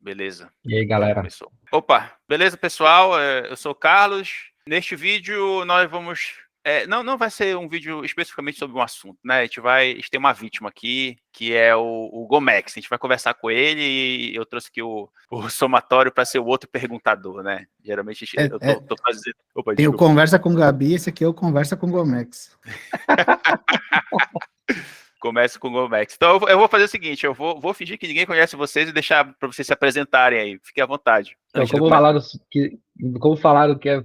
Beleza. E aí, galera? Começou. Opa, beleza, pessoal? Eu sou o Carlos. Neste vídeo, nós vamos... não vai ser um vídeo especificamente sobre um assunto, né? A gente tem uma vítima aqui, que é o Gomex. A gente vai conversar com ele e eu trouxe aqui o somatório para ser o outro perguntador, né? Geralmente eu tô fazendo... Opa, tem o Conversa com Gabi, esse aqui é o Conversa com Gomex. Começa com o Gomex. Então eu vou fazer o seguinte, eu vou fingir que ninguém conhece vocês e deixar para vocês se apresentarem aí. Fiquem à vontade. Então, como falaram que é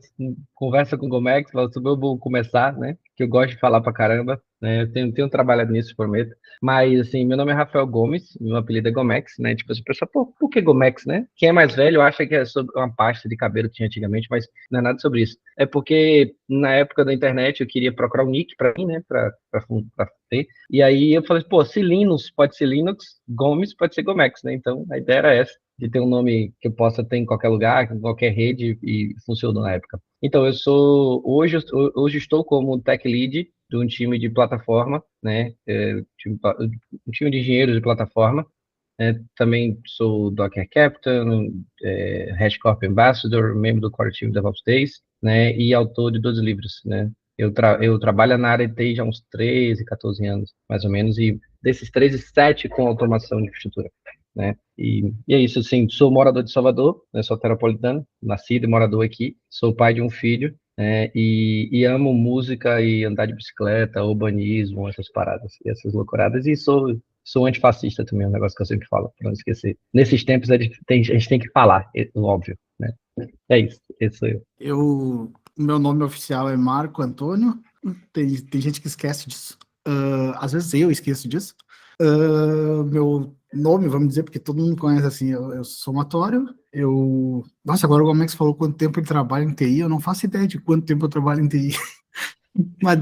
Conversa com o Gomex, eu vou começar, né? Que eu gosto de falar pra caramba, né? Eu tenho trabalhado nisso, prometo. Mas, assim, meu nome é Rafael Gomes, meu apelido é Gomex, né? Tipo, as pessoas, por que Gomex, né? Quem é mais velho acha que é sobre uma pasta de cabelo que tinha antigamente, mas não é nada sobre isso. É porque, na época da internet, eu queria procurar um nick pra mim, né? Pra ter. E aí eu falei, pô, se Linux pode ser Linux, Gomes pode ser Gomex, né? Então, a ideia era essa, de ter um nome que eu possa ter em qualquer lugar, em qualquer rede, e funcionou na época. Então, hoje estou como Tech Lead de um time de plataforma, né? Um time de engenheiros de plataforma. Também sou Docker Captain, Hash Corp Ambassador, membro do Core Team DevOps Days, né? E autor de 12 livros, né? Eu trabalho na área de TI já há uns 13, 14 anos, mais ou menos, e desses 13, 7 com automação de infraestrutura, né? E é isso, assim, sou morador de Salvador, né? Sou terapolitano, nascido e morador aqui, sou pai de um filho, né? E amo música e andar de bicicleta, urbanismo, essas paradas, e essas loucuradas, e sou antifascista também, é um negócio que eu sempre falo, para não esquecer. Nesses tempos a gente tem que falar, óbvio, né? É isso, esse sou eu. Meu nome oficial é Marco Antônio, tem gente que esquece disso. Às vezes eu esqueço disso. Meu nome, vamos dizer, porque todo mundo conhece assim, eu sou somatório. Nossa, agora o Gomex falou quanto tempo ele trabalha em TI, eu não faço ideia de quanto tempo eu trabalho em TI. Mas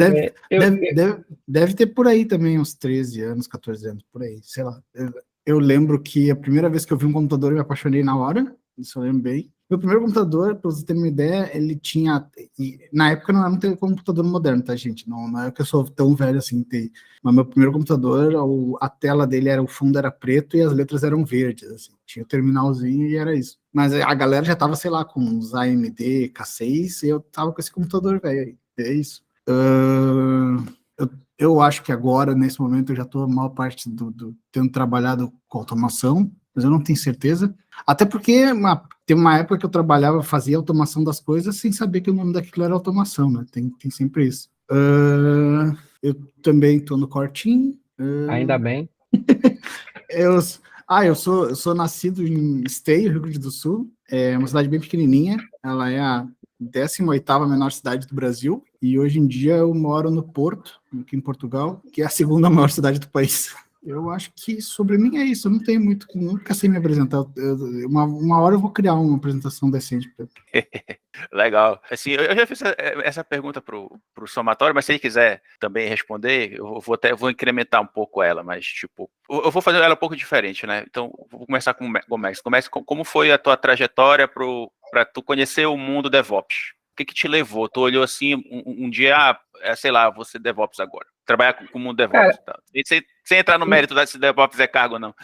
deve ter por aí também uns 13 anos, 14 anos, por aí, sei lá. Eu lembro que a primeira vez que eu vi um computador eu me apaixonei na hora, isso eu lembro bem. Meu primeiro computador, para você ter uma ideia, ele tinha... Na época não era um computador moderno, tá, gente? Não é que eu sou tão velho assim, mas meu primeiro computador, a tela dele o fundo era preto e as letras eram verdes, assim. Tinha o terminalzinho e era isso. Mas a galera já tava, sei lá, com uns AMD K6 e eu tava com esse computador velho aí. É isso. Eu acho que agora, nesse momento, eu já estou a maior parte tendo trabalhado com automação, mas eu não tenho certeza. Até porque tem uma época que eu trabalhava, fazia automação das coisas sem saber que o nome daquilo era automação, né? Tem sempre isso. Eu também estou no Core Team. Ainda bem. Eu sou nascido em Esteio, Rio Grande do Sul. É uma cidade bem pequenininha. Ela é a 18ª menor cidade do Brasil. E hoje em dia eu moro no Porto, aqui em Portugal, que é a 2ª maior cidade do país. Eu acho que sobre mim é isso. Eu não tenho muito, nunca sei me apresentar. Uma hora eu vou criar uma apresentação decente. Legal. Assim, eu já fiz essa pergunta pro somatório, mas se ele quiser também responder, eu vou incrementar um pouco ela, mas tipo, eu vou fazer ela um pouco diferente, né? Então, vou começar com o Gomex. Como foi a tua trajetória para tu conhecer o mundo DevOps? O que te levou? Tu olhou assim, um dia, sei lá, vou ser DevOps agora. Trabalhar com o mundo DevOps. Tá? Sem entrar no mérito se DevOps é cargo ou não.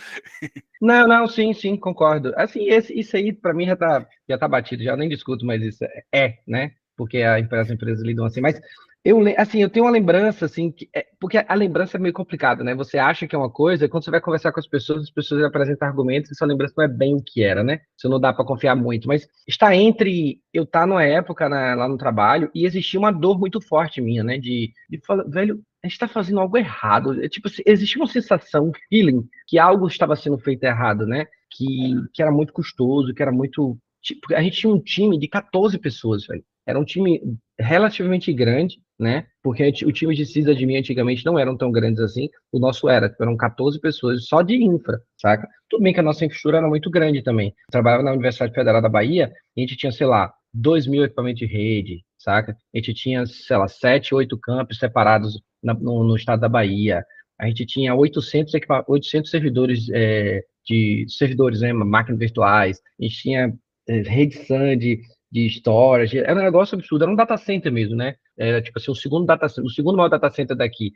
Não, sim, concordo. Assim, isso aí, para mim, já tá batido, já nem discuto mais isso. Né? Porque as empresas lidam assim, mas eu tenho uma lembrança, assim, porque a lembrança é meio complicada, né? Você acha que é uma coisa, e quando você vai conversar com as pessoas apresentam argumentos, e sua lembrança não é bem o que era, né? Você não dá para confiar muito, mas está entre eu estar numa época lá no trabalho e existia uma dor muito forte minha, né? De falar, velho, a gente está fazendo algo errado. Tipo, existe uma sensação, um feeling, que algo estava sendo feito errado, né? Que era muito custoso, que era muito... Tipo, a gente tinha um time de 14 pessoas, velho. Era um time relativamente grande, né? Porque o time de sysadmin antigamente não eram tão grandes assim. O nosso eram 14 pessoas só de infra, saca? Tudo bem que a nossa infraestrutura era muito grande também. Eu trabalhava na Universidade Federal da Bahia e a gente tinha, sei lá, 2.000 equipamentos de rede, saca? A gente tinha, sei lá, 7, 8 campos separados no estado da Bahia. A gente tinha 800 servidores, máquinas virtuais. A gente tinha rede SAN de storage, era um negócio absurdo, era um data center mesmo, né? Era tipo assim, o segundo maior data center daqui.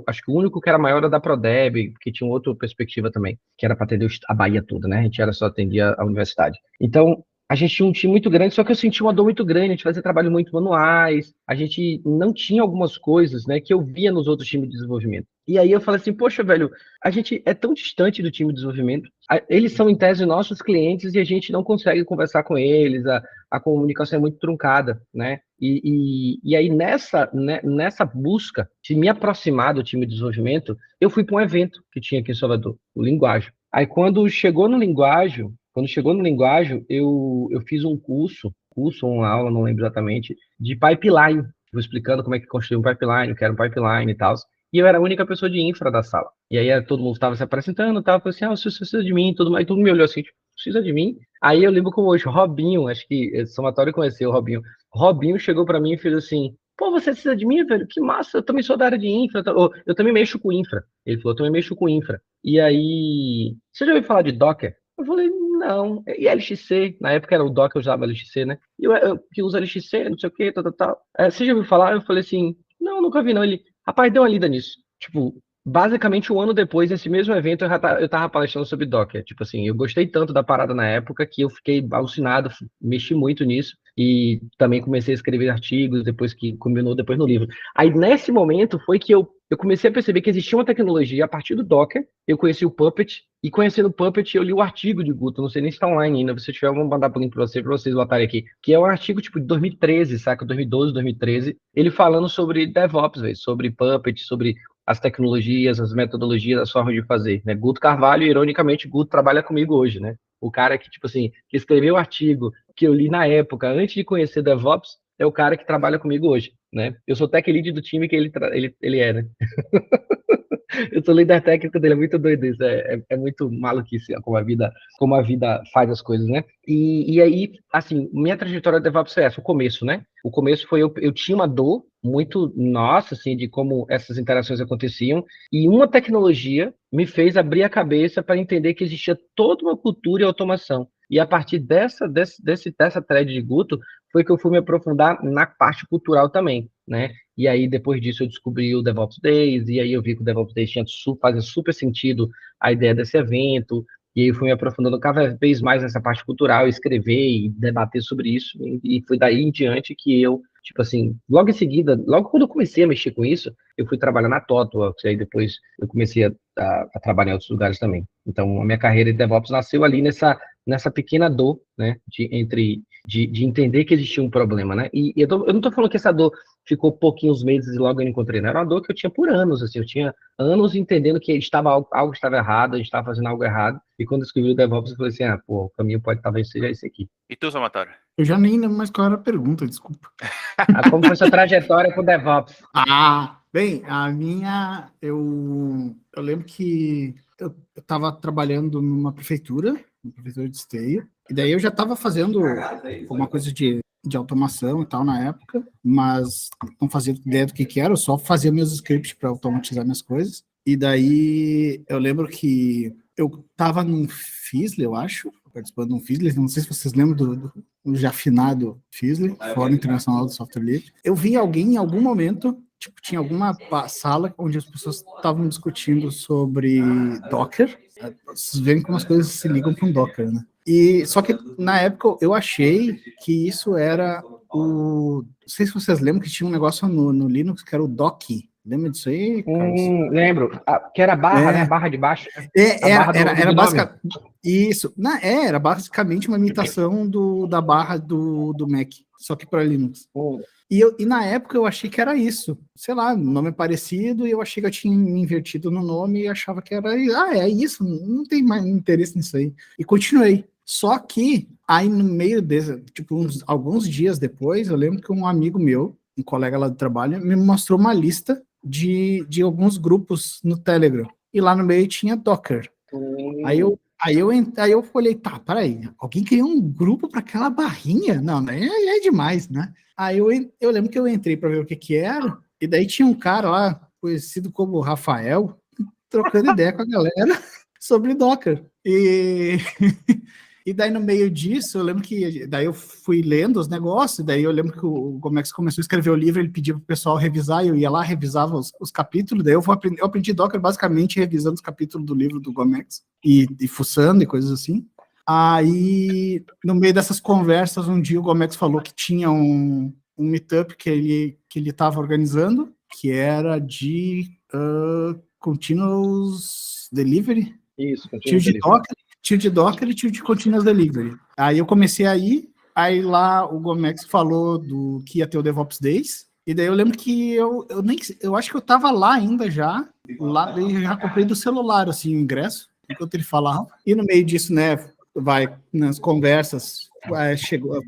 Acho que o único que era maior era da Prodeb, que tinha outra perspectiva também, que era para atender a Bahia toda, né? A gente era só atendia a universidade. Então, a gente tinha um time muito grande, só que eu senti uma dor muito grande, a gente fazia trabalho muito manuais, a gente não tinha algumas coisas, né, que eu via nos outros times de desenvolvimento. E aí eu falei assim, poxa, velho, a gente é tão distante do time de desenvolvimento, eles são, em tese, nossos clientes e a gente não consegue conversar com eles, a comunicação é muito truncada, né? E aí, nessa busca de me aproximar do time de desenvolvimento, eu fui para um evento que tinha aqui em Salvador, o Linguagem. Aí, quando chegou no Linguagem, eu fiz um curso ou uma aula, não lembro exatamente, de pipeline. Vou explicando como é que construir um pipeline, o que era um pipeline e tal. E eu era a única pessoa de infra da sala. E aí todo mundo estava se apresentando, falando assim, você precisa de mim, tudo mais. E todo mundo me olhou assim, tipo, precisa de mim? Aí eu lembro como hoje, Robinho, acho que Somatório conheceu o Robinho. Robinho chegou para mim e fez assim, pô, você precisa de mim, velho? Que massa, eu também sou da área de infra, eu também mexo com infra. Ele falou, eu também mexo com infra. E aí, você já ouviu falar de Docker? Eu falei, não. E LXC, na época era o Docker, eu usava LXC, né? E eu que usa LXC, não sei o que, tal. Você já ouviu falar? Eu falei assim, não, nunca vi não. Ele, rapaz, deu uma lida nisso. Tipo, basicamente um ano depois, nesse mesmo evento, eu tava palestrando sobre Docker. Tipo assim, eu gostei tanto da parada na época que eu fiquei alucinado, mexi muito nisso. E também comecei a escrever artigos, depois que combinou depois no livro. Aí, nesse momento, foi que eu comecei a perceber que existia uma tecnologia a partir do Docker. Eu conheci o Puppet, e conhecendo o Puppet, eu li o artigo de Guto, não sei nem se está online ainda, se tiver, eu vou mandar o link para vocês botarem aqui, que é um artigo tipo de 2013, saca? 2012, 2013, ele falando sobre DevOps, véio, sobre Puppet, sobre as tecnologias, as metodologias, as formas de fazer, né? Guto Carvalho, ironicamente, Guto trabalha comigo hoje, né? O cara que, tipo assim, que escreveu o artigo que eu li na época, antes de conhecer DevOps, é o cara que trabalha comigo hoje, né? Eu sou tech lead do time que ele é, né? Eu sou líder técnico dele, é muito doido isso, é muito maluquice como a vida faz as coisas, né? E aí, assim, minha trajetória de DevOps foi essa, o começo, né? O começo foi, eu tinha uma dor muito nossa, assim, de como essas interações aconteciam, e uma tecnologia me fez abrir a cabeça para entender que existia toda uma cultura e automação. E a partir dessa thread de Guto, foi que eu fui me aprofundar na parte cultural também, né? E aí, depois disso, eu descobri o DevOps Days, e aí eu vi que o DevOps Days fazia super sentido a ideia desse evento, e aí eu fui me aprofundando cada vez mais nessa parte cultural, escrever e debater sobre isso, e foi daí em diante que eu, tipo assim, logo em seguida, logo quando eu comecei a mexer com isso, eu fui trabalhar na ThoughtWorks, e aí depois eu comecei a trabalhar em outros lugares também. Então, a minha carreira de DevOps nasceu ali nessa pequena dor, né, de entender que existia um problema, né? E eu não estou falando que essa dor ficou pouquinhos meses e logo eu encontrei, não era uma dor que eu tinha por anos, assim, eu tinha anos entendendo que algo estava errado, a gente estava fazendo algo errado, e quando eu descobri o DevOps, eu falei assim, o caminho talvez seja esse aqui. E tu, Somatório? Eu já nem lembro mais qual era a pergunta, desculpa. Como foi sua trajetória com o DevOps? Bem, a minha, eu lembro que eu estava trabalhando numa prefeitura de Esteio, e daí eu já estava fazendo alguma coisa de automação e tal na época, mas não fazia ideia do que era, eu só fazia meus scripts para automatizar minhas coisas. E daí eu lembro que eu estava num Fizzly, eu acho, participando de um Fizzly, não sei se vocês lembram do já afinado Fizzly, Fórum Internacional do Software Livre. Eu vi alguém em algum momento, tipo, tinha alguma sala onde as pessoas estavam discutindo sobre Docker. Vocês veem como as coisas se ligam com Docker, né? E só que na época eu achei que isso era não sei se vocês lembram que tinha um negócio no Linux que era o Docky. Lembra disso aí, Carlos? Lembro. Que era barra, né? Barra de baixo. Era basicamente isso. Era basicamente uma imitação da barra do Mac, só que para Linux. E na época eu achei que era isso. Sei lá, nome é parecido, e eu achei que eu tinha me invertido no nome e achava que era é isso, não tem mais interesse nisso aí. E continuei. Só que aí no meio tipo, alguns dias depois, eu lembro que um amigo meu, um colega lá do trabalho, me mostrou uma lista de alguns grupos no Telegram. E lá no meio tinha Docker. Aí eu falei, peraí, alguém criou um grupo para aquela barrinha? Não, é demais, né? Aí eu lembro que eu entrei para ver o que era, e daí tinha um cara lá, conhecido como Rafael, trocando ideia com a galera sobre Docker. E daí, no meio disso, eu lembro que daí eu fui lendo os negócios, daí eu lembro que o Gomex começou a escrever o livro, ele pedia pro pessoal revisar, e eu ia lá, revisava os capítulos, daí eu aprendi Docker basicamente revisando os capítulos do livro do Gomex, e fuçando e coisas assim. Aí, no meio dessas conversas, um dia o Gomex falou que tinha um meetup que ele estava organizando, que era de Continuous Delivery. Isso, Tio de Docker e tio de Continuous Delivery. Aí eu comecei a ir, aí lá o Gomex falou que ia ter o DevOps Days, e daí eu lembro que eu acho que eu tava lá ainda já, lá eu já comprei do celular, assim, o ingresso, enquanto ele falava, e no meio disso, né, vai nas conversas,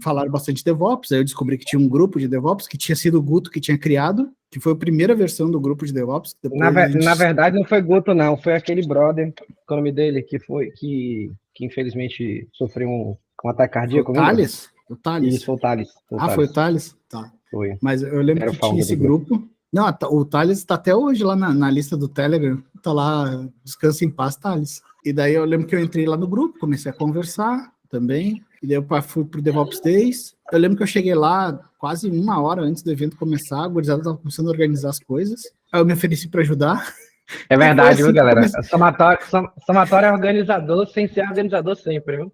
falaram bastante DevOps, aí eu descobri que tinha um grupo de DevOps, que tinha sido o Guto que tinha criado, que foi a primeira versão do grupo de DevOps. Na verdade, não foi Guto, não. Foi aquele brother, o nome dele, que infelizmente sofreu um ataque cardíaco. O Thales? O Thales. Isso, foi o Thales. Foi o Thales? Tá. Foi. Mas eu lembro que tinha esse grupo. Não, o Thales está até hoje lá na lista do Telegram. Tá lá, descansa em paz, Thales. E daí eu lembro que eu entrei lá no grupo, comecei a conversar também. E daí eu fui pro DevOps Days. Eu lembro que eu cheguei lá quase 1 hora antes do evento começar, a gurizada estava começando a organizar as coisas. Aí eu me ofereci para ajudar. É verdade, viu, galera? Somatório é organizador sem ser organizador sempre, viu?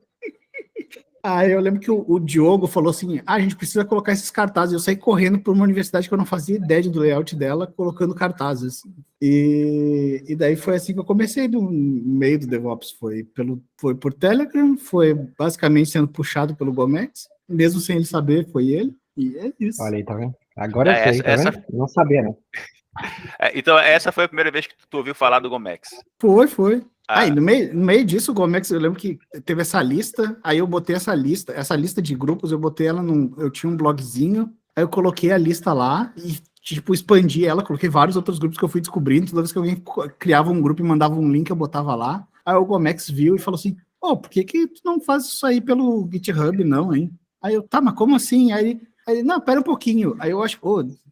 Aí eu lembro que o Diogo falou assim, a gente precisa colocar esses cartazes. Eu saí correndo por uma universidade que eu não fazia ideia do layout dela, colocando cartazes. E daí foi assim que eu comecei no meio do DevOps. Foi por Telegram, foi basicamente sendo puxado pelo Gomex, mesmo sem ele saber, foi ele. E é isso. Olha aí, tá vendo? Agora eu sei, tá vendo? Não sabia, não. Então, essa foi a primeira vez que tu ouviu falar do Gomex? Foi. Aí, no meio disso, o Gomex, eu lembro que teve essa lista, aí eu botei essa lista de grupos, eu botei ela eu tinha um blogzinho, aí eu coloquei a lista lá e, tipo, expandi ela, coloquei vários outros grupos que eu fui descobrindo, toda vez que alguém criava um grupo e mandava um link, eu botava lá, aí o Gomex viu e falou assim, por que tu não faz isso aí pelo GitHub, não, hein? Aí eu, tá, mas como assim? Aí ele, não, pera um pouquinho, aí eu acho,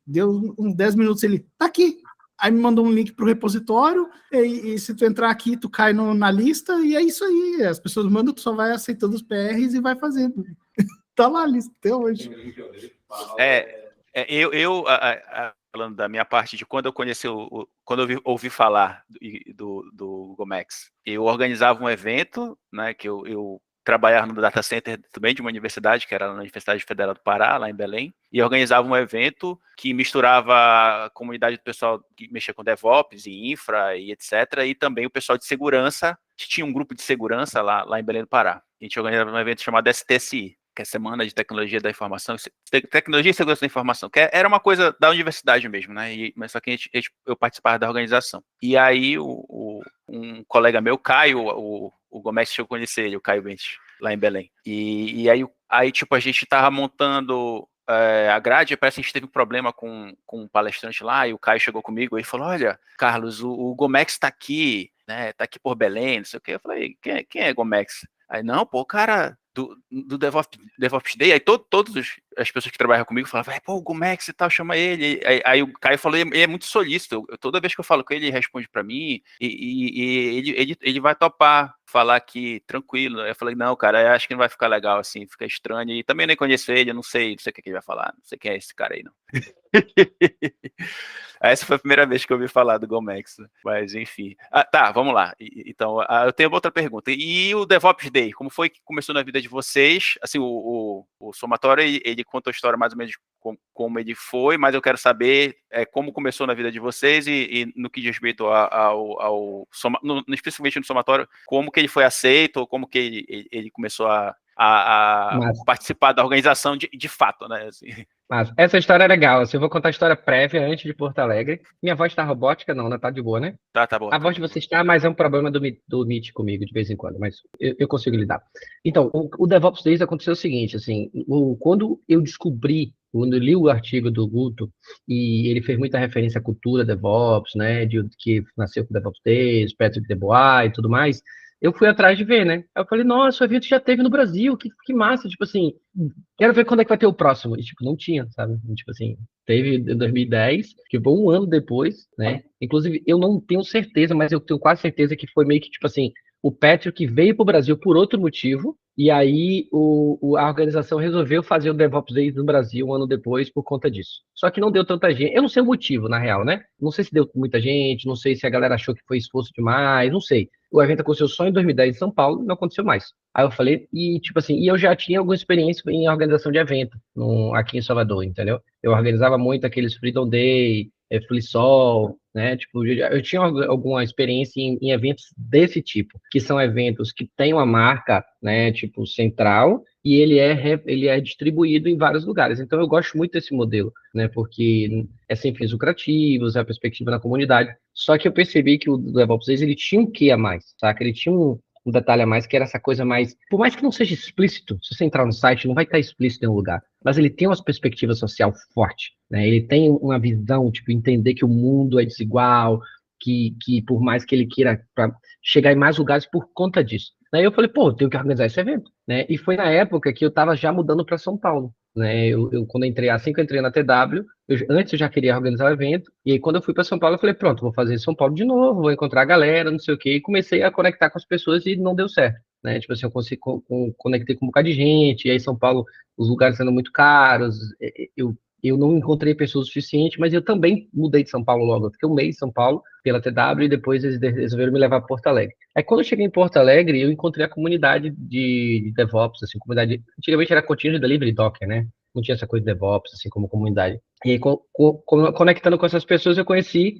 deu uns 10 minutos, ele, tá aqui. Aí me mandou um link pro repositório, e se tu entrar aqui, tu cai na lista, e é isso aí. As pessoas mandam, tu só vai aceitando os PRs e vai fazendo. Tá lá a lista até hoje. Falando da minha parte, de quando eu conheci, quando eu ouvi falar do Gomex, eu organizava um evento, né, que eu trabalhava no data center também de uma universidade, que era na Universidade Federal do Pará, lá em Belém, e organizava um evento que misturava a comunidade do pessoal que mexia com DevOps e infra e etc, e também o pessoal de segurança, que tinha um grupo de segurança lá em Belém do Pará. A gente organizava um evento chamado STSI, que é Semana de Tecnologia da Informação, Tecnologia e Segurança da Informação, que era uma coisa da universidade mesmo, né? Mas só que eu participava da organização. E aí um colega meu, Caio, o Gomex, chegou a conhecer ele, o Caio Bentes, lá em Belém. E aí tipo, a gente tava montando a grade, parece que a gente teve um problema com um palestrante lá, e o Caio chegou comigo e falou, olha, Carlos, o Gomex tá aqui, né? Tá aqui por Belém, não sei o quê. Eu falei, quem é Gomex? Aí, não, pô, o cara do DevOps Day, aí todas as pessoas que trabalham comigo falavam, o Gomex e tal, chama ele. Aí o Caio falou, ele é muito solícito, toda vez que eu falo com ele responde pra mim, e ele vai topar falar aqui tranquilo. Eu falei, não, cara, eu acho que não vai ficar legal assim, fica estranho, e também nem conheço ele, eu não sei o que ele vai falar, não sei quem é esse cara aí, não. Essa foi a primeira vez que eu ouvi falar do Gomex, mas enfim. Tá, vamos lá. Então, eu tenho outra pergunta. E o DevOps Day, como foi que começou na vida de vocês? Assim, o Somatório, ele conta a história mais ou menos como ele foi, mas eu quero saber como começou na vida de vocês e no que diz respeito especificamente no Somatório, como que ele foi aceito, ou como que ele começou a participar da organização de fato, né? Assim. Mas essa história é legal. Assim, eu vou contar a história prévia antes de Porto Alegre. Minha voz tá robótica? Não, né? Tá de boa, né? Tá bom. A voz de vocês tá, mas é um problema do Meet comigo de vez em quando, mas eu consigo lidar. Então, o DevOps Days aconteceu o seguinte, assim, quando eu li o artigo do Guto, e ele fez muita referência à cultura DevOps, né, que nasceu com o DevOps Days, Patrick Debois e tudo mais, eu fui atrás de ver, né? Aí eu falei, nossa, o evento já teve no Brasil, que massa, tipo assim, quero ver quando é que vai ter o próximo. E, tipo, não tinha, sabe? Tipo assim, teve em 2010, que foi um ano depois, né? Inclusive, eu não tenho certeza, mas eu tenho quase certeza que foi meio que, tipo assim, O Patrick veio para o Brasil por outro motivo, e aí a organização resolveu fazer o DevOps Days no Brasil um ano depois por conta disso. Só que não deu tanta gente. Eu não sei o motivo, na real, né? Não sei se deu muita gente, não sei se a galera achou que foi esforço demais, não sei. O evento aconteceu só em 2010 em São Paulo, não aconteceu mais. Aí eu falei, e tipo assim, e eu já tinha alguma experiência em organização de evento aqui em Salvador, entendeu? Eu organizava muito aqueles Freedom Day, Flisol, né? Tipo, eu tinha alguma experiência em eventos desse tipo, que são eventos que têm uma marca, né? Tipo, central, e ele é distribuído em vários lugares. Então, eu gosto muito desse modelo, né? Porque é sem fins lucrativos, é a perspectiva na comunidade. Só que eu percebi que o DevOps Days, ele tinha um quê a mais, saca? Ele tinha um detalhe a mais, que era essa coisa mais... Por mais que não seja explícito, se você entrar no site, não vai estar explícito em um lugar, mas ele tem uma perspectiva social forte, né? Ele tem uma visão, tipo, entender que o mundo é desigual, que por mais que ele queira chegar em mais lugares por conta disso. Daí eu falei, pô, eu tenho que organizar esse evento, né? E foi na época que eu estava já mudando para São Paulo, né? Quando assim que eu entrei na TW, antes eu já queria organizar o evento, e aí quando eu fui para São Paulo, eu falei, pronto, vou fazer São Paulo de novo, vou encontrar a galera, não sei o quê, e comecei a conectar com as pessoas e não deu certo, né? Tipo assim, eu consegui, conectei com um bocado de gente, e aí São Paulo, os lugares sendo muito caros, eu não encontrei pessoas o suficiente, mas eu também mudei de São Paulo logo. Eu fiquei um mês em São Paulo pela TW e depois eles resolveram me levar para Porto Alegre. Aí quando eu cheguei em Porto Alegre, eu encontrei a comunidade de DevOps, assim, comunidade. Antigamente era Continuous Delivery Docker, né? Não tinha essa coisa de DevOps, assim, como comunidade. E aí, conectando com essas pessoas, eu conheci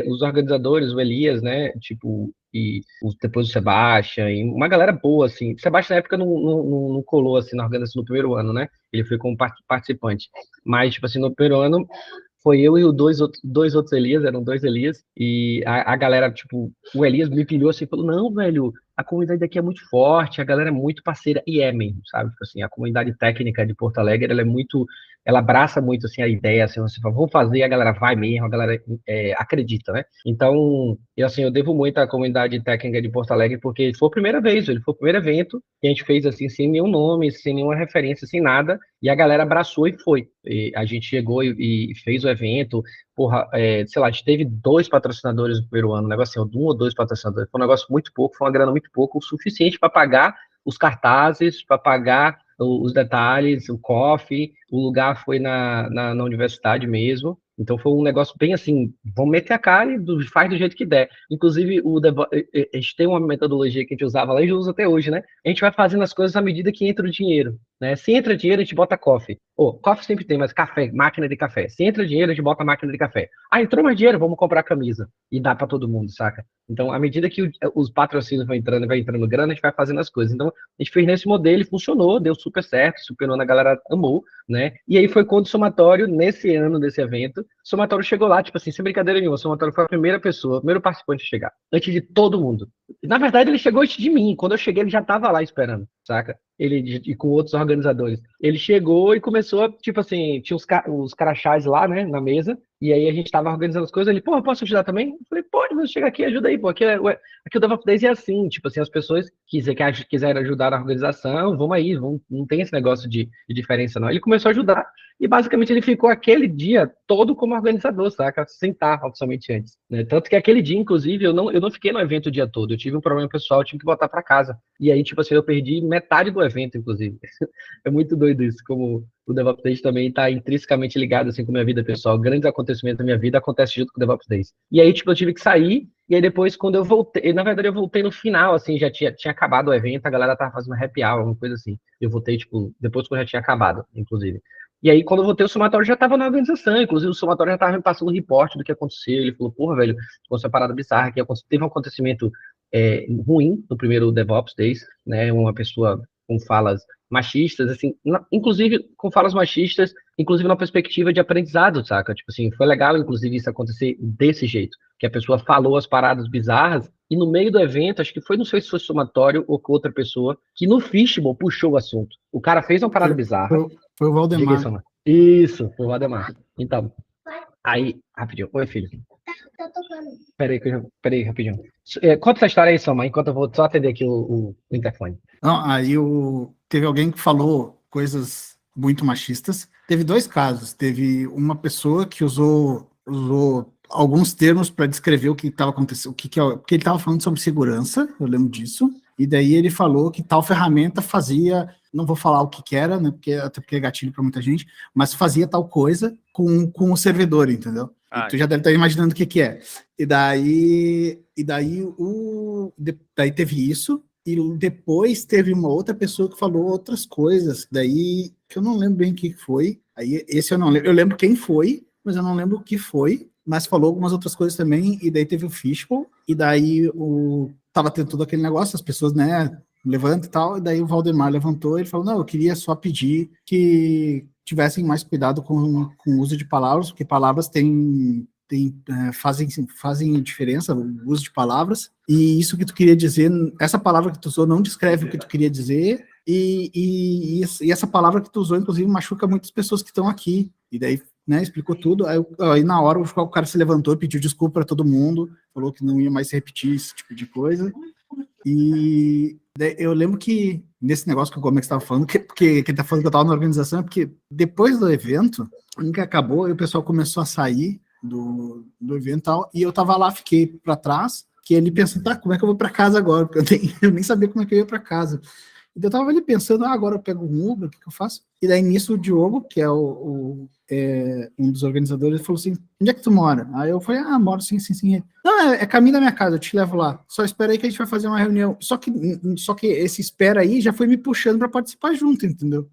os organizadores, o Elias, né? Tipo, e depois o Sebastião, e uma galera boa, assim. O Sebastião, na época, não colou, assim, na organização no primeiro ano, né? Ele foi como participante. Mas, tipo assim, no primeiro ano, foi eu e dois outros Elias, eram dois Elias, e a galera, tipo, o Elias me pilhou assim, falou, não, velho, a comunidade daqui é muito forte, a galera é muito parceira, e é mesmo, sabe? Tipo assim, a comunidade técnica de Porto Alegre, ela abraça muito, assim, a ideia, assim, você fala, vamos fazer, a galera vai mesmo, a galera acredita, né? Então, eu devo muito à comunidade técnica de Porto Alegre, porque foi a primeira vez, ele foi o primeiro evento que a gente fez, assim, sem nenhum nome, sem nenhuma referência, sem nada, e a galera abraçou e foi. E a gente chegou e fez o evento, porra, sei lá, a gente teve 2 patrocinadores no primeiro ano, um negócio assim, 1 ou 2 patrocinadores, foi um negócio muito pouco, foi uma grana muito pouco, o suficiente para pagar os cartazes, para pagar os detalhes, o coffee, o lugar foi na universidade mesmo, então foi um negócio bem assim, vamos meter a cara e faz do jeito que der. Inclusive, a gente tem uma metodologia que a gente usava lá e usa até hoje, né? A gente vai fazendo as coisas à medida que entra o dinheiro, né? Se entra dinheiro, a gente bota coffee. Coffee sempre tem, mas café, máquina de café. Se entra dinheiro, a gente bota máquina de café. Ah, entrou mais dinheiro, vamos comprar camisa. E dá para todo mundo, saca? Então, à medida que os patrocínios vai entrando grana, a gente vai fazendo as coisas. Então, a gente fez nesse modelo e funcionou, deu super certo, superou, a galera amou, né? E aí foi quando o Somatório, nesse ano desse evento, o Somatório chegou lá, tipo assim, sem brincadeira nenhuma, o Somatório foi a primeira pessoa, o primeiro participante a chegar, antes de todo mundo. Na verdade, ele chegou antes de mim. Quando eu cheguei, ele já tava lá esperando, saca? E com outros organizadores. Ele chegou e começou, tipo assim, tinha os crachás lá, né, na mesa, e aí a gente tava organizando as coisas, ele, pô, eu posso ajudar também? Eu falei, pode, mas chega aqui, ajuda aí, pô, aqui o DevOps Days é assim, tipo assim, as pessoas quiserem ajudar na organização, vamos aí, não tem esse negócio de diferença não. Ele começou a ajudar, e basicamente ele ficou aquele dia todo como organizador, saca? Sem estar oficialmente antes, né? Tanto que aquele dia, inclusive, eu não fiquei no evento o dia todo, eu tive um problema pessoal, eu tive que voltar para casa, e aí, tipo assim, eu perdi metade do evento, inclusive. É muito doido isso, como o DevOps Days também está intrinsecamente ligado assim com a minha vida pessoal. Grandes acontecimentos da minha vida acontecem junto com o DevOps Days. E aí, tipo, eu tive que sair, e aí depois, quando eu voltei, na verdade, eu voltei no final, assim, já tinha acabado o evento, a galera tava fazendo happy hour, alguma coisa assim. Eu voltei, tipo, depois que eu já tinha acabado, inclusive. E aí, quando eu voltei, o Somatório já estava na organização, inclusive o Somatório já estava me passando o reporte do que aconteceu. Ele falou, porra, velho, aconteceu uma parada bizarra, que teve um acontecimento ruim no primeiro DevOps Days, né, uma pessoa com falas machistas, assim, inclusive com falas machistas, inclusive na perspectiva de aprendizado, saca? Tipo assim, foi legal, inclusive, isso acontecer desse jeito, que a pessoa falou as paradas bizarras, e no meio do evento, acho que foi, não sei se foi Somatório ou com outra pessoa, que no Fishbowl puxou o assunto. O cara fez uma parada bizarra. Foi o Valdemar. Isso, foi o Valdemar. Então, aí, rapidinho. Oi, filho. Tá tocando. Peraí, rapidinho. Conta essa história aí, Soma, enquanto eu vou só atender aqui o interfone. Não, aí teve alguém que falou coisas muito machistas. Teve 2 casos. Teve uma pessoa que usou alguns termos para descrever o que estava acontecendo, porque ele estava falando sobre segurança, eu lembro disso, e daí ele falou que tal ferramenta fazia, não vou falar o que era, né, até porque é gatilho para muita gente, mas fazia tal coisa com o servidor, entendeu? E tu já deve estar imaginando o que é. Daí teve isso, e depois teve uma outra pessoa que falou outras coisas, daí que eu não lembro bem o que foi, aí esse eu não lembro, eu lembro quem foi, mas eu não lembro o que foi, mas falou algumas outras coisas também, e daí teve o Fishbowl, e daí tava tendo todo aquele negócio, as pessoas, né, levantam e tal, e daí o Valdemar levantou e ele falou, não, eu queria só pedir que tivessem mais cuidado com o uso de palavras, porque palavras fazem diferença, o uso de palavras, e isso que tu queria dizer, essa palavra que tu usou não descreve o que tu queria dizer, e essa palavra que tu usou, inclusive, machuca muitas pessoas que estão aqui, e daí, né, explicou tudo, aí na hora o cara se levantou, pediu desculpa para todo mundo, falou que não ia mais repetir esse tipo de coisa, e eu lembro que nesse negócio que o Gomes estava falando, porque ele tá falando que eu estava na organização, é porque depois do evento, que acabou, e o pessoal começou a sair do evento e tal, e eu tava lá, fiquei para trás, que ele pensando, tá, como é que eu vou para casa agora? Porque eu nem sabia como é que eu ia para casa. E eu tava ali pensando, agora eu pego um Uber, o que eu faço? E daí nisso o Diogo, que é um dos organizadores, ele falou assim, onde é que tu mora? Aí eu falei, moro sim. Não, é caminho da minha casa, eu te levo lá. Só espera aí que a gente vai fazer uma reunião. Só que esse espera aí já foi me puxando para participar junto, entendeu?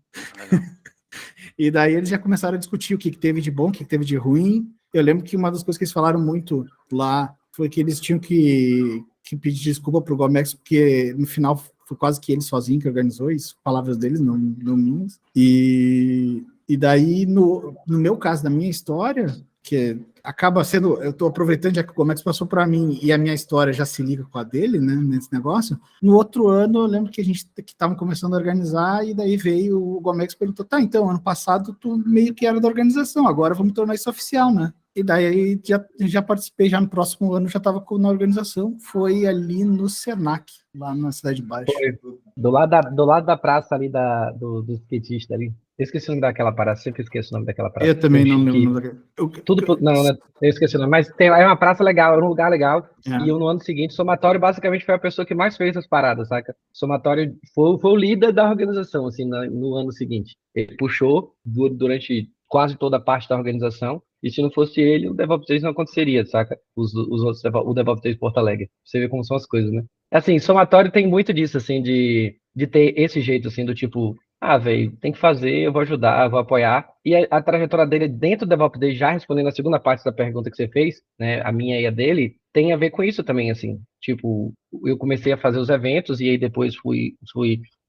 E daí eles já começaram a discutir o que teve de bom, o que teve de ruim. Eu lembro que uma das coisas que eles falaram muito lá foi que eles tinham que pedir desculpa pro Gomex, porque no final foi quase que ele sozinho que organizou isso, palavras deles, não minhas. E daí, no meu caso, da minha história, que acaba sendo, eu estou aproveitando já que o Gomex passou para mim e a minha história já se liga com a dele, né, nesse negócio. No outro ano, eu lembro que a gente estava começando a organizar e daí veio o Gomex e perguntou, tá, então, ano passado tu meio que era da organização, agora vamos tornar isso oficial, né? E daí já participei, já no próximo ano já estava na organização, foi ali no Senac, lá na Cidade Baixa. Foi. Do lado da praça ali do skatista ali. Eu esqueci o nome daquela praça, sempre esqueço o nome daquela praça. Eu também não lembro o nome daquela. Não, eu esqueci o nome, mas é uma praça legal, é um lugar legal. E no ano seguinte, o Somatório basicamente foi a pessoa que mais fez as paradas, saca? O Somatório foi o líder da organização, assim, no ano seguinte. Ele puxou durante quase toda a parte da organização. E se não fosse ele, o DevOps Days não aconteceria, saca? O DevOps Days Porto Alegre. Você vê como são as coisas, né? Assim, Somatório tem muito disso, assim, de ter esse jeito, assim, do tipo, velho, tem que fazer, eu vou ajudar, eu vou apoiar. E a trajetória dele dentro do DevOps Days, já respondendo a segunda parte da pergunta que você fez, né, a minha e a dele, tem a ver com isso também, assim. Tipo, eu comecei a fazer os eventos e aí depois fui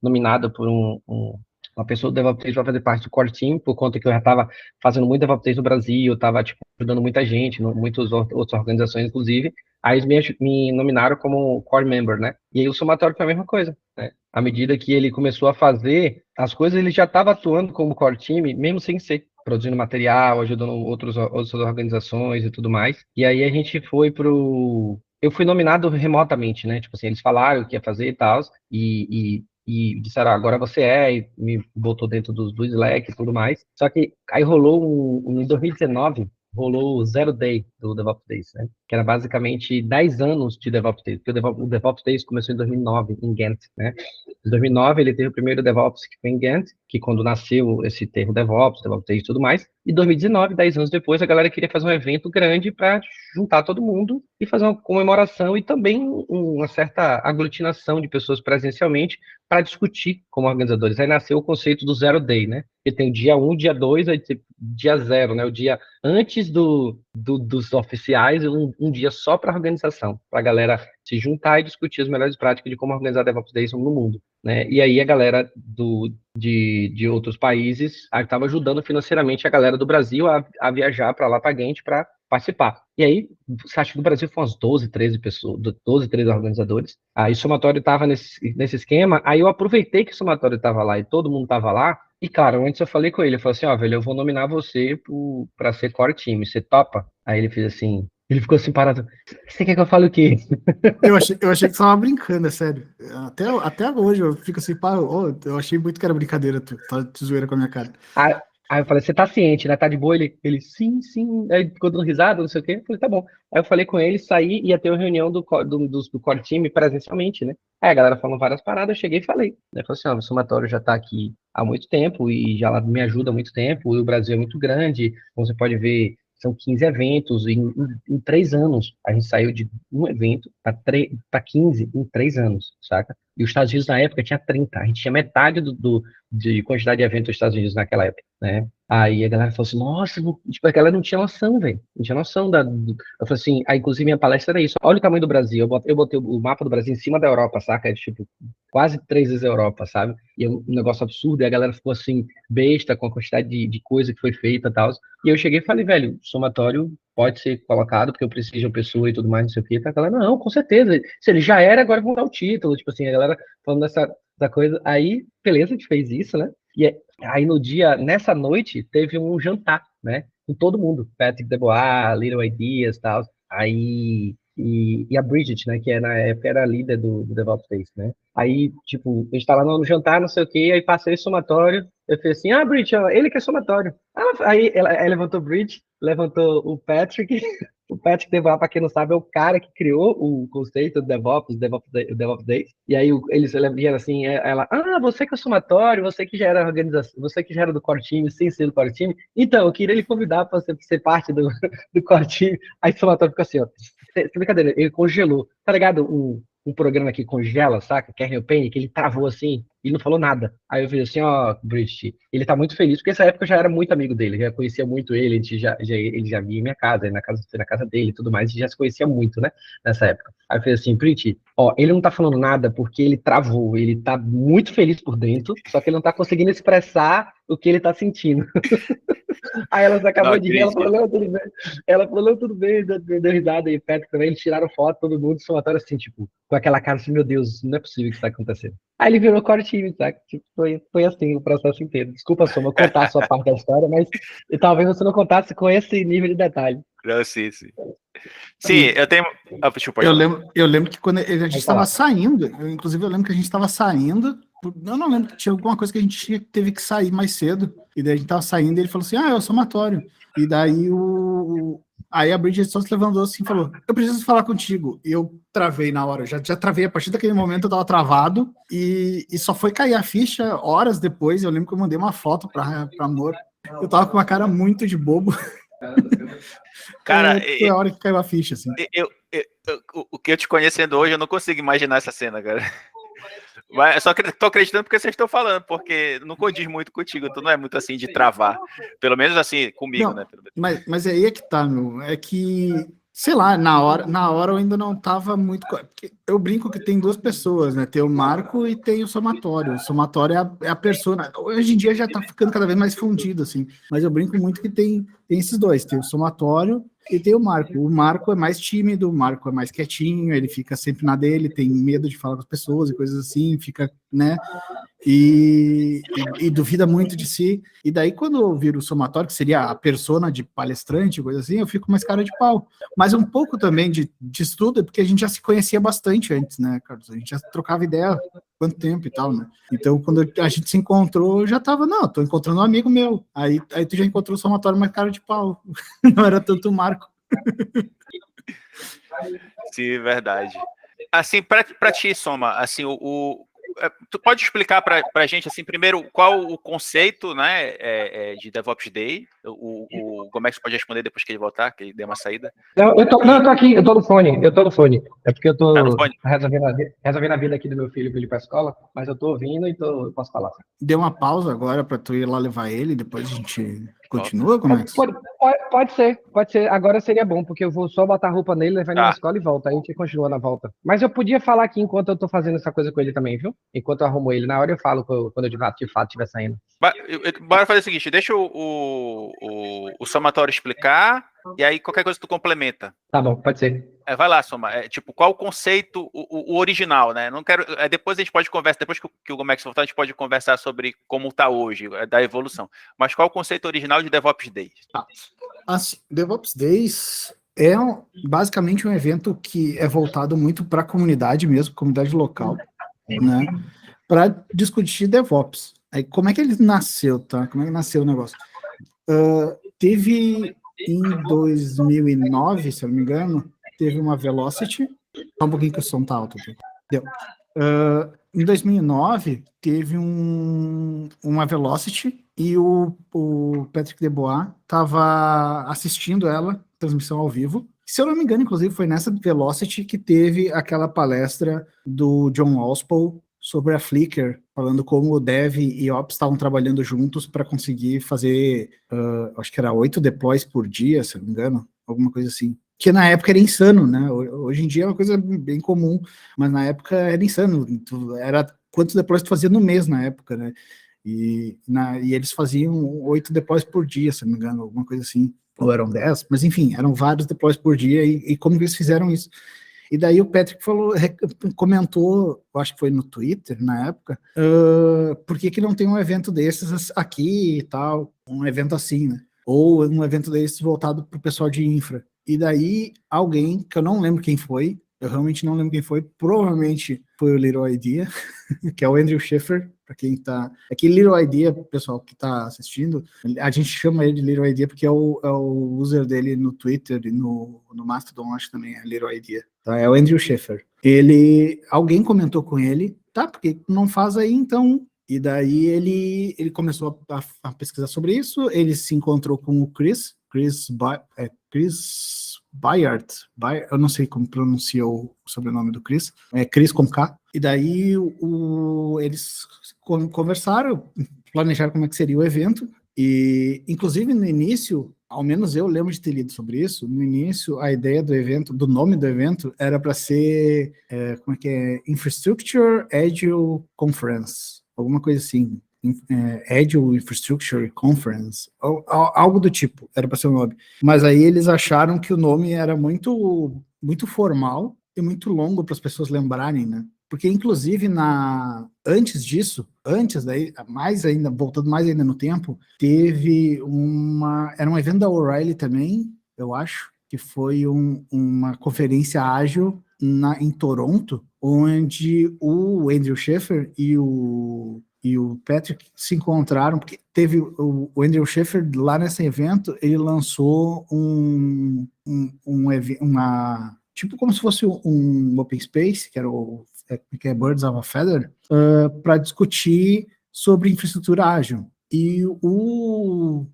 nominado por uma pessoa do DevOps Days para fazer parte do core team, por conta que eu já estava fazendo muito DevOps Days no Brasil, eu estava tipo, ajudando muita gente, muitas outras organizações, inclusive. Aí eles me nominaram como core member, né? E aí o Somatório foi a mesma coisa, né? À medida que ele começou a fazer as coisas, ele já estava atuando como core team, mesmo sem ser, produzindo material, ajudando outras organizações e tudo mais. E aí a gente foi eu fui nominado remotamente, né? Tipo assim, eles falaram o que ia fazer e tal, e disseram, agora você e me botou dentro do Slack e tudo mais. Só que aí rolou em 2019, rolou o Zero Day do DevOps Days, né? Que era basicamente 10 anos de DevOps Days, porque o DevOps Days começou em 2009, em Ghent, né? Em 2009, ele teve o primeiro DevOps que foi em Ghent, que quando nasceu esse termo DevOps Days e tudo mais. E 2019, 10 anos depois, a galera queria fazer um evento grande para juntar todo mundo e fazer uma comemoração e também uma certa aglutinação de pessoas presencialmente para discutir como organizadores. Aí nasceu o conceito do Zero Day, né? Que tem o dia 1, dia 2, aí dia 0, né? O dia antes dos oficiais, um dia só para a organização, para a galera se juntar e discutir as melhores práticas de como organizar DevOps Days no mundo, né? E aí a galera de outros países estava ajudando financeiramente a galera do Brasil a viajar para lá, para Ghent, para participar. E aí, acho que no Brasil foram umas 12, 13 pessoas, 12, 13 organizadores. Aí o Somatório estava nesse esquema, aí eu aproveitei que o Somatório estava lá e todo mundo estava lá, e claro, antes eu falei com ele, eu falei assim, velho, eu vou nominar você para ser core team, você topa? Aí ele fez assim, ele ficou assim parado, você quer que eu fale o quê? Eu achei que você estava brincando, é sério. Até hoje eu fico assim, eu achei muito que era brincadeira, tu tá de zoeira com a minha cara. Aí eu falei, você tá ciente, né? Tá de boa? Ele sim, sim. Aí ficou dando risada, não sei o quê. Eu falei, tá bom. Aí eu falei com ele, saí, ia ter uma reunião do core time presencialmente, né? Aí a galera falou várias paradas, eu cheguei e falei. Né? Falei assim, ó, o somatório já tá aqui há muito tempo e já me ajuda há muito tempo, e o Brasil é muito grande, como você pode ver, são 15 eventos em 3 anos. A gente saiu de um evento para 15 em 3 anos, saca? E os Estados Unidos na época tinha 30. A gente tinha metade de quantidade de eventos dos Estados Unidos naquela época, né? Aí a galera falou assim, nossa, tipo, a galera não tinha noção, velho. Não tinha noção Eu falei assim, aí inclusive minha palestra era isso. Olha o tamanho do Brasil. Eu botei o mapa do Brasil em cima da Europa, saca? É tipo, quase 3 vezes a Europa, sabe? E é um negócio absurdo, e a galera ficou assim, besta com a quantidade de coisa que foi feita e tal. E eu cheguei e falei, velho, somatório pode ser colocado, porque eu preciso de uma pessoa e tudo mais, não sei o quê. A galera, não, com certeza. Se ele já era, agora vamos dar o título. Tipo assim, a galera falando dessa coisa. Aí, beleza, a gente fez isso, né? Aí nessa noite, teve um jantar, né? Com todo mundo. Patrick Debois, Little Ideas e tal. Aí, e a Bridget, né? Que na época era a líder do DevOps Days, né? Aí, tipo, a gente tá lá no jantar, não sei o quê, aí passei somatório. Eu falei assim, Bridget, ó, ele que é somatório. Aí ela levantou o Bridget, levantou o Patrick. O Patrick DevOps, para quem não sabe, é o cara que criou o conceito do DevOps, DevOps Days. E aí eles vieram assim, ela, você que é somatório, você que já era organização, você que já era do core time, sem ser do core time. Então, eu queria lhe convidar para você ser parte do core time. Aí o somatório ficou assim, ó, brincadeira, ele congelou. Tá ligado? Um programa que congela, saca? Kernel Paint, que ele travou assim, e não falou nada. Aí eu falei assim, Bridget, ele tá muito feliz, porque nessa época eu já era muito amigo dele, já conhecia muito ele, ele já via em minha casa, na casa dele e tudo mais, a gente já se conhecia muito, né, nessa época. Aí eu falei assim, Bridget, ele não tá falando nada porque ele travou, ele tá muito feliz por dentro, só que ele não tá conseguindo expressar o que ele tá sentindo. Aí ela acabou de rir, ela falou, não, tudo bem. Ela falou, não, tudo bem, deu risada e Patrick também, eles tiraram foto, todo mundo, somatório assim, tipo, com aquela cara assim, meu Deus, não é possível que isso tá acontecendo. Aí ele virou core time, sabe? Tipo, foi assim o processo inteiro. Desculpa, Soma, contar a sua parte da história, mas talvez você não contasse com esse nível de detalhe. Não, sim. Sim, eu tenho. Eu lembro que quando a gente estava saindo, inclusive eu lembro que a gente estava saindo. Eu não lembro que tinha alguma coisa que a gente teve que sair mais cedo. E daí a gente tava saindo e ele falou assim: eu sou somatório. E daí aí a Bridget só se levantou assim e falou: eu preciso falar contigo. E eu travei na hora, já travei. A partir daquele momento eu tava travado e só foi cair a ficha horas depois. Eu lembro que eu mandei uma foto pra Amor. Eu tava com uma cara muito de bobo. Cara, foi a hora que caiu a ficha, assim. O que eu te conhecendo hoje, eu não consigo imaginar essa cena, cara. Mas eu só tô acreditando porque vocês estão falando, porque não condiz muito contigo, tu não é muito assim de travar. Pelo menos assim, comigo, não, né? Mas aí é que tá, meu. É que, sei lá, na hora eu ainda não tava muito. Eu brinco que tem duas pessoas, né? Tem o Marco e tem o somatório. O somatório é a persona. Hoje em dia já tá ficando cada vez mais fundido, assim. Mas eu brinco muito que tem esses dois: tem o somatório e tem o Marco. O Marco é mais tímido, o Marco é mais quietinho, ele fica sempre na dele, tem medo de falar com as pessoas e coisas assim, fica, né? E duvida muito de si. E daí, quando eu viro o somatório, que seria a persona de palestrante, coisa assim, eu fico mais cara de pau. Mas um pouco também de estudo, porque a gente já se conhecia bastante antes, né, Carlos? A gente já trocava ideia há quanto tempo e tal, né? Então, quando a gente se encontrou, eu já tava, não, tô encontrando um amigo meu. Aí tu já encontrou o somatório mais cara de pau. Não era tanto o Marco. Sim, verdade. Assim, pra ti, Soma, assim, tu pode explicar pra gente, assim, primeiro, qual o conceito, né, de DevOps Day? O Gomex pode responder depois que ele voltar, que ele deu uma saída. Eu tô aqui, eu tô no fone. É porque eu tô no fone? resolvendo a vida aqui do meu filho pra ele ir pra escola, mas eu tô ouvindo e posso falar. Deu uma pausa agora pra tu ir lá levar ele, depois a gente continua, Gomex? Pode ser. Agora seria bom, porque eu vou só botar a roupa nele, levar ele na escola e volta. Aí a gente continua na volta. Mas eu podia falar aqui enquanto eu tô fazendo essa coisa com ele também, viu? Enquanto eu arrumo ele. Na hora eu falo quando eu de fato estiver saindo. Bora fazer o seguinte, deixa o somatório explicar, e aí qualquer coisa tu complementa. Tá bom, pode ser. Vai lá, Soma. Tipo, qual o conceito, o original, né? Não quero. Depois a gente pode conversar, depois que o Gomex voltar, a gente pode conversar sobre como tá hoje, da evolução. Mas qual o conceito original de DevOps Days? Assim, DevOps Days é basicamente um evento que é voltado muito para a comunidade mesmo, comunidade local, né? Para discutir DevOps. Aí, como é que ele nasceu, tá? Como é que nasceu o negócio? Teve em 2009, se eu não me engano, teve uma Velocity. Só um pouquinho que o som tá alto aqui. Deu. Em 2009, teve uma Velocity e o Patrick Debois estava assistindo ela, transmissão ao vivo. Se eu não me engano, inclusive, foi nessa Velocity que teve aquela palestra do John Ospel sobre a Flickr, falando como o Dev e Ops estavam trabalhando juntos para conseguir fazer, acho que era 8 deploys por dia, se eu não me engano, alguma coisa assim. Que na época era insano, né? Hoje em dia é uma coisa bem comum, mas na época era insano. Era quantos deploys tu fazia no mês na época, né? E eles faziam 8 deploys por dia, se não me engano, alguma coisa assim. Ou eram 10, mas enfim, eram vários deploys por dia, e como eles fizeram isso? E daí o Patrick comentou, eu acho que foi no Twitter, na época, por que não tem um evento desses aqui e tal, um evento assim, né? Ou um evento desses voltado para o pessoal de infra. E daí alguém, que eu não lembro quem foi, eu realmente não lembro quem foi, provavelmente foi o Little Idea, que é o Andrew Schiffer, para quem tá... Aqui Little Idea, pessoal que tá assistindo, a gente chama ele de Little Idea porque é o user dele no Twitter e no Mastodon, acho também é Little Idea. Tá? É o Andrew Schiffer. Alguém comentou com ele, tá, porque não faz aí então... E daí ele começou a pesquisar sobre isso, ele se encontrou com o Chris Bayard, eu não sei como pronuncia o sobrenome do Chris, é Chris com K, e daí eles conversaram, planejaram como é que seria o evento, e inclusive no início, ao menos eu lembro de ter lido sobre isso, no início a ideia do evento, do nome do evento, era para ser, como é que é, Infrastructure Agile Conference, alguma coisa assim, Agile Infrastructure Conference, algo do tipo, era para ser o nome. Mas aí eles acharam que o nome era muito, muito formal e muito longo para as pessoas lembrarem, né? Porque, inclusive, antes disso, mais ainda, voltando mais ainda no tempo, teve era um evento da O'Reilly também, eu acho, que foi uma conferência ágil em Toronto, onde o Andrew Schiffer e o Patrick se encontraram, porque teve o Andrew Schiffer lá nesse evento, ele lançou tipo como se fosse um open space, que era que é Birds of a Feather, para discutir sobre infraestrutura ágil. E o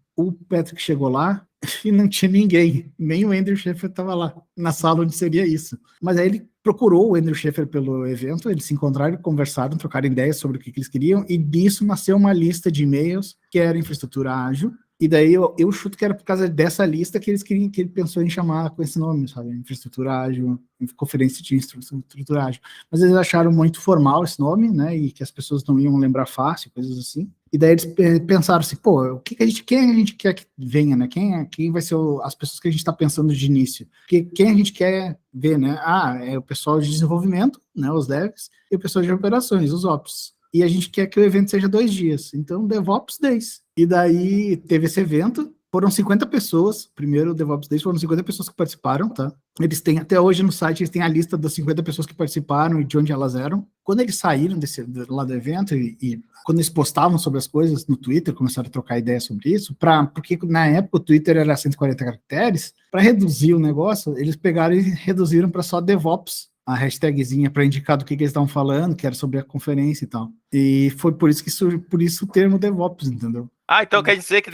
Patrick chegou lá e não tinha ninguém, nem o Andrew Schiffer estava lá, na sala onde seria isso. Mas aí ele procurou o Andrew Schiffer pelo evento, eles se encontraram, conversaram, trocaram ideias sobre o que eles queriam, e disso nasceu uma lista de e-mails que era infraestrutura ágil, e daí eu chuto que era por causa dessa lista que ele pensou em chamar com esse nome, sabe, infraestrutura ágil, conferência de infraestrutura ágil. Mas eles acharam muito formal esse nome, né, e que as pessoas não iam lembrar fácil, coisas assim. E daí eles pensaram assim, pô, quem a gente quer que venha, né? Quem vai ser as pessoas que a gente está pensando de início? Quem a gente quer ver, né? É o pessoal de desenvolvimento, né? Os devs, e o pessoal de operações, os ops. E a gente quer que o evento seja 2 dias. Então, DevOps Days. E daí teve esse evento, foram 50 pessoas, primeiro DevOps Days, foram 50 pessoas que participaram, tá? Eles têm, até hoje no site, eles têm a lista das 50 pessoas que participaram e de onde elas eram. Quando eles saíram lá do evento e quando eles postavam sobre as coisas no Twitter, começaram a trocar ideias sobre isso, porque na época o Twitter era 140 caracteres, para reduzir o negócio, eles pegaram e reduziram para só DevOps, a hashtagzinha para indicar do que eles estavam falando, que era sobre a conferência e tal. E foi por isso o termo DevOps, entendeu? Então quer dizer que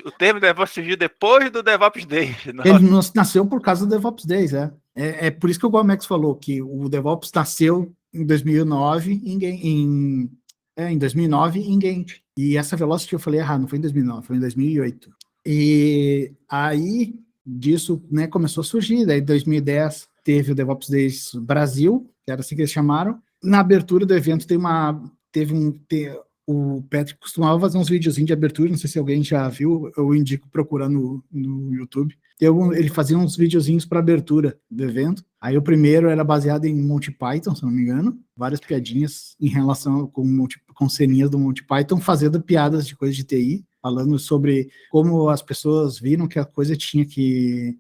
o termo DevOps surgiu depois do DevOps Day. Ele nasceu por causa do DevOps Days, É por isso que o Gomex falou que o DevOps nasceu em 2009 em 2009 em Gantt. E essa Velocity eu falei errado, não foi em 2009, foi em 2008. E aí disso, né, começou a surgir. Daí em 2010 teve o DevOps Days Brasil, que era assim que eles chamaram. Na abertura do evento o Patrick costumava fazer uns videozinhos de abertura, não sei se alguém já viu, eu indico procurar no YouTube. Ele fazia uns videozinhos para abertura do evento. Aí o primeiro era baseado em Monty Python, se não me engano, várias piadinhas em relação com ceninhas do Monty Python, fazendo piadas de coisas de TI. falando sobre como as pessoas viram que a coisa que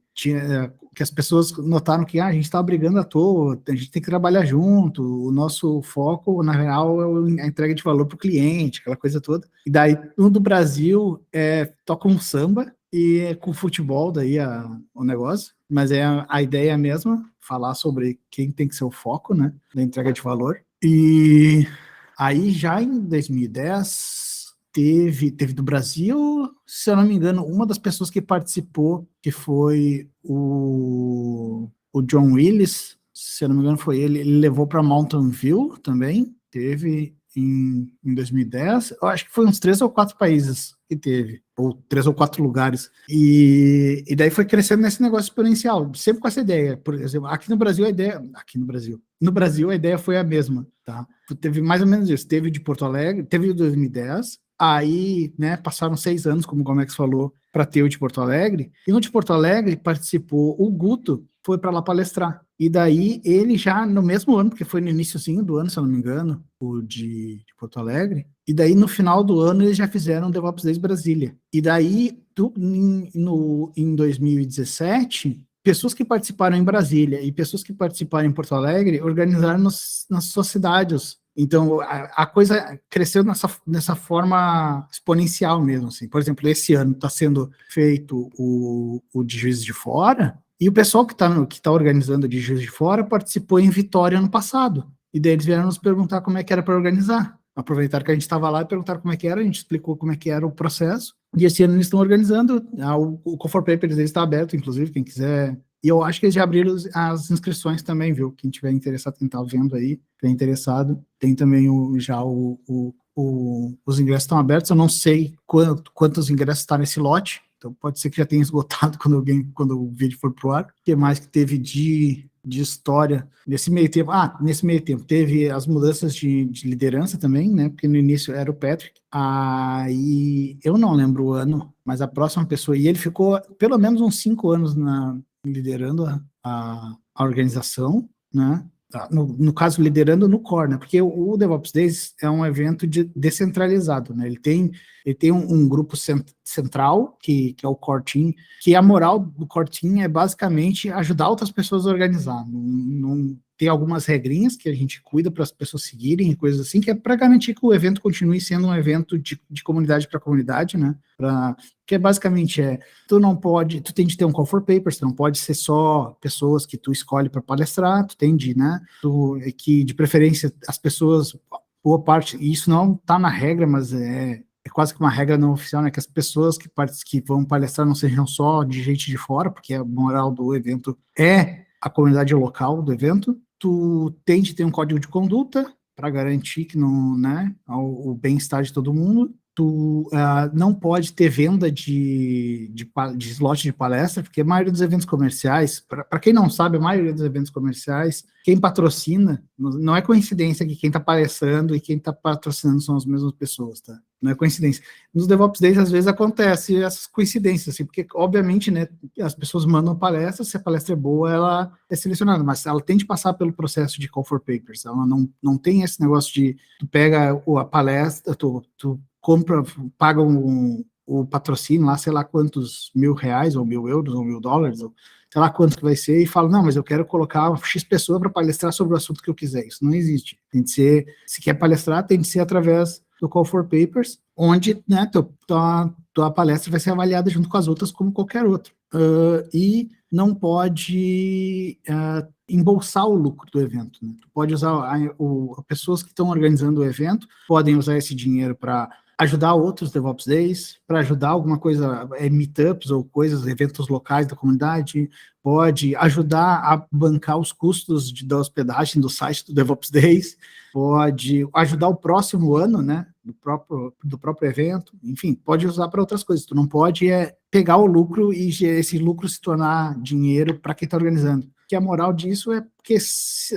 as pessoas notaram que a gente estava brigando à toa, a gente tem que trabalhar junto, o nosso foco, na real, é a entrega de valor para o cliente, aquela coisa toda. E daí, no do Brasil, toca um samba, e é com futebol daí o negócio, mas a ideia é a mesma, falar sobre quem tem que ser o foco, né, da entrega de valor. E aí, já em 2010... Teve do Brasil, se eu não me engano, uma das pessoas que participou, que foi o John Willis, se eu não me engano foi ele levou para Mountain View também, teve em 2010, eu acho que foi uns 3 ou 4 países que teve, ou 3 ou 4 lugares, e daí foi crescendo nesse negócio exponencial, sempre com essa ideia. Por exemplo, no Brasil a ideia foi a mesma, tá? Teve mais ou menos isso, teve de Porto Alegre, teve de 2010, aí, né, passaram 6 anos, como o Gomex falou, para ter o de Porto Alegre, e no de Porto Alegre participou o Guto, foi para lá palestrar, e daí ele já no mesmo ano, porque foi no iniciozinho do ano, se eu não me engano, o de Porto Alegre, e daí no final do ano eles já fizeram o DevOps Days Brasília, e daí em 2017, pessoas que participaram em Brasília e pessoas que participaram em Porto Alegre organizaram nas suas cidades. Então, a coisa cresceu nessa forma exponencial mesmo, assim. Por exemplo, esse ano está sendo feito o de Juiz de Fora, e o pessoal que tá organizando de Juiz de Fora participou em Vitória ano passado. E daí eles vieram nos perguntar como é que era para organizar. Aproveitaram que a gente estava lá e perguntaram como é que era, a gente explicou como é que era o processo. E esse ano eles estão organizando, o Call for Papers está aberto, inclusive, quem quiser. E eu acho que eles já abriram as inscrições também, viu? Quem tiver interessado em estar vendo aí, tiver interessado, tem também os ingressos estão abertos. Eu não sei quantos ingressos estão nesse lote, então pode ser que já tenha esgotado quando o vídeo for pro ar. O que mais que teve de história nesse meio tempo? Nesse meio tempo teve as mudanças de liderança também, né? Porque no início era o Patrick, aí eu não lembro o ano, mas a próxima pessoa, e ele ficou pelo menos uns 5 anos liderando a organização, né? No caso, liderando no core, né? Porque o DevOps Days é um evento descentralizado, né? Ele tem um grupo central, que é o Core Team, que a moral do Core Team é basicamente ajudar outras pessoas a organizar. Não tem algumas regrinhas que a gente cuida para as pessoas seguirem e coisas assim, que é para garantir que o evento continue sendo um evento de comunidade para comunidade, né? Que basicamente tu tem de ter um call for papers, tu não pode ser só pessoas que tu escolhe para palestrar, tu tem de, né? Que de preferência as pessoas, boa parte, e isso não está na regra, mas é quase que uma regra não oficial, né? Que as pessoas que vão palestrar não sejam só de gente de fora, porque a moral do evento é a comunidade local do evento. Tu tem de ter um código de conduta para garantir que não, né, o bem-estar de todo mundo. Tu não pode ter venda de slot de palestra, porque a maioria dos eventos comerciais, para quem não sabe, a maioria dos eventos comerciais, quem patrocina, não é coincidência que quem está palestrando e quem está patrocinando são as mesmas pessoas, tá? Não é coincidência. Nos DevOps Days, às vezes, acontece essas coincidências, assim, porque, obviamente, né, as pessoas mandam palestra, se a palestra é boa, ela é selecionada, mas ela tem de passar pelo processo de Call for Papers, ela não tem esse negócio de, tu pega a palestra, tu compra, paga o patrocínio lá, sei lá quantos R$1.000, ou €1.000, ou $1.000, ou sei lá quanto que vai ser, e fala, não, mas eu quero colocar uma X pessoa para palestrar sobre o assunto que eu quiser. Isso não existe. Tem de ser, se quer palestrar, tem de ser através do Call for Papers, onde, né, tua palestra vai ser avaliada junto com as outras como qualquer outro. E não pode embolsar o lucro do evento, né? Tu pode usar, pessoas que estão organizando o evento podem usar esse dinheiro para ajudar outros DevOps Days, para ajudar alguma coisa, meetups ou coisas, eventos locais da comunidade, pode ajudar a bancar os custos da hospedagem do site do DevOps Days, pode ajudar o próximo ano, né, do próprio evento, enfim, pode usar para outras coisas. Tu não pode pegar o lucro e esse lucro se tornar dinheiro para quem está organizando. Que a moral disso é porque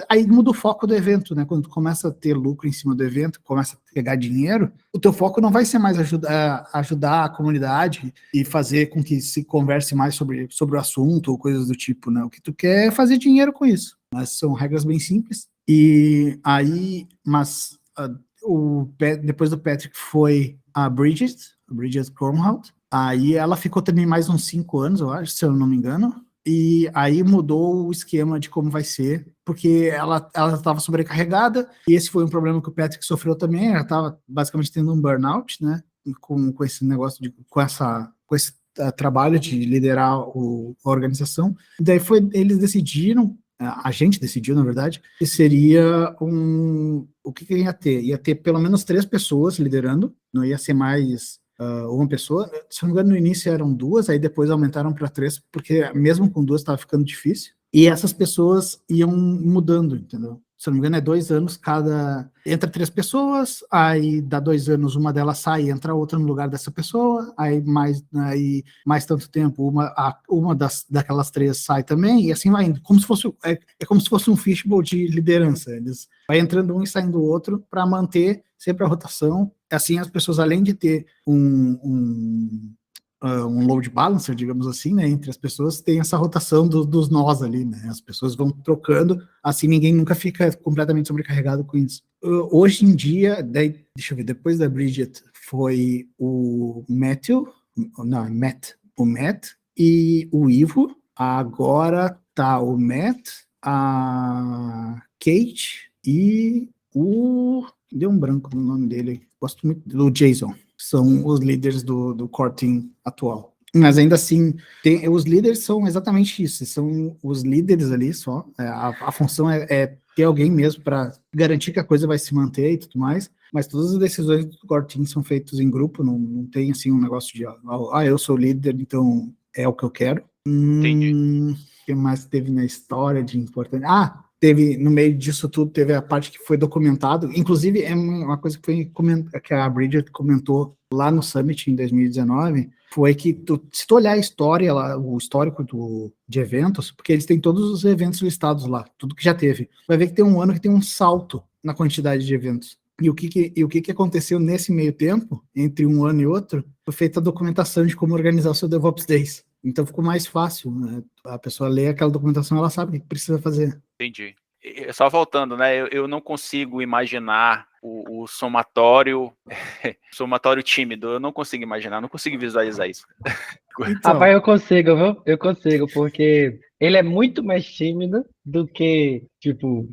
aí muda o foco do evento, né? Quando tu começa a ter lucro em cima do evento, começa a pegar dinheiro, o teu foco não vai ser mais ajudar a comunidade e fazer com que se converse mais sobre o assunto ou coisas do tipo, né? O que tu quer é fazer dinheiro com isso. Mas são regras bem simples. E aí, depois do Patrick foi a Bridget Cromhout. Aí ela ficou também mais uns 5 anos, eu acho, se eu não me engano. E aí mudou o esquema de como vai ser, porque ela estava sobrecarregada, e esse foi um problema que o Patrick sofreu também. Ela estava basicamente tendo um burnout, né? Com esse negócio, com esse trabalho de liderar a organização. E daí eles decidiram, a gente decidiu, na verdade, que seria o que ia ter? Ia ter pelo menos 3 pessoas liderando, não ia ser mais uma pessoa. Se não me engano, no início eram 2, aí depois aumentaram para 3, porque mesmo com 2 estava ficando difícil. E essas pessoas iam mudando, entendeu? Se não me engano, é 2 anos cada. Entra 3 pessoas, aí dá 2 anos, uma delas sai e entra outra no lugar dessa pessoa, aí mais tanto tempo, uma daquelas 3 sai também, e assim vai indo. Como se fosse, como se fosse um fishbowl de liderança. Eles vai entrando um e saindo o outro para manter sempre a rotação. Assim, as pessoas, além de ter um load balancer, digamos assim, né, entre as pessoas, tem essa rotação dos nós ali, né, as pessoas vão trocando, assim ninguém nunca fica completamente sobrecarregado com isso. Hoje em dia, deixa eu ver, depois da Bridget foi o Matt e o Ivo, agora tá o Matt, a Kate e deu um branco no nome dele, gosto muito do Jason. São os líderes do core team atual. Mas ainda assim, os líderes são exatamente isso, são os líderes ali só. A função é ter alguém mesmo para garantir que a coisa vai se manter e tudo mais, mas todas as decisões do core team são feitas em grupo, não tem assim um negócio de, eu sou o líder, então é o que eu quero. Entendi. O que mais teve na história de importante? Teve, no meio disso tudo, teve a parte que foi documentado, inclusive é uma coisa que a Bridget comentou lá no Summit em 2019, foi que se tu olhar a história lá, o histórico de eventos, porque eles têm todos os eventos listados lá, tudo que já teve, vai ver que tem um ano que tem um salto na quantidade de eventos. E o que aconteceu nesse meio tempo, entre um ano e outro, foi feita a documentação de como organizar o seu DevOps Days. Então ficou mais fácil, né? A pessoa lê aquela documentação, ela sabe o que precisa fazer. Entendi. Só voltando, né? Eu não consigo imaginar o somatório tímido. Eu não consigo imaginar, não consigo visualizar isso. Então, Rapaz, eu consigo, viu? Eu consigo, porque ele é muito mais tímido do que, tipo,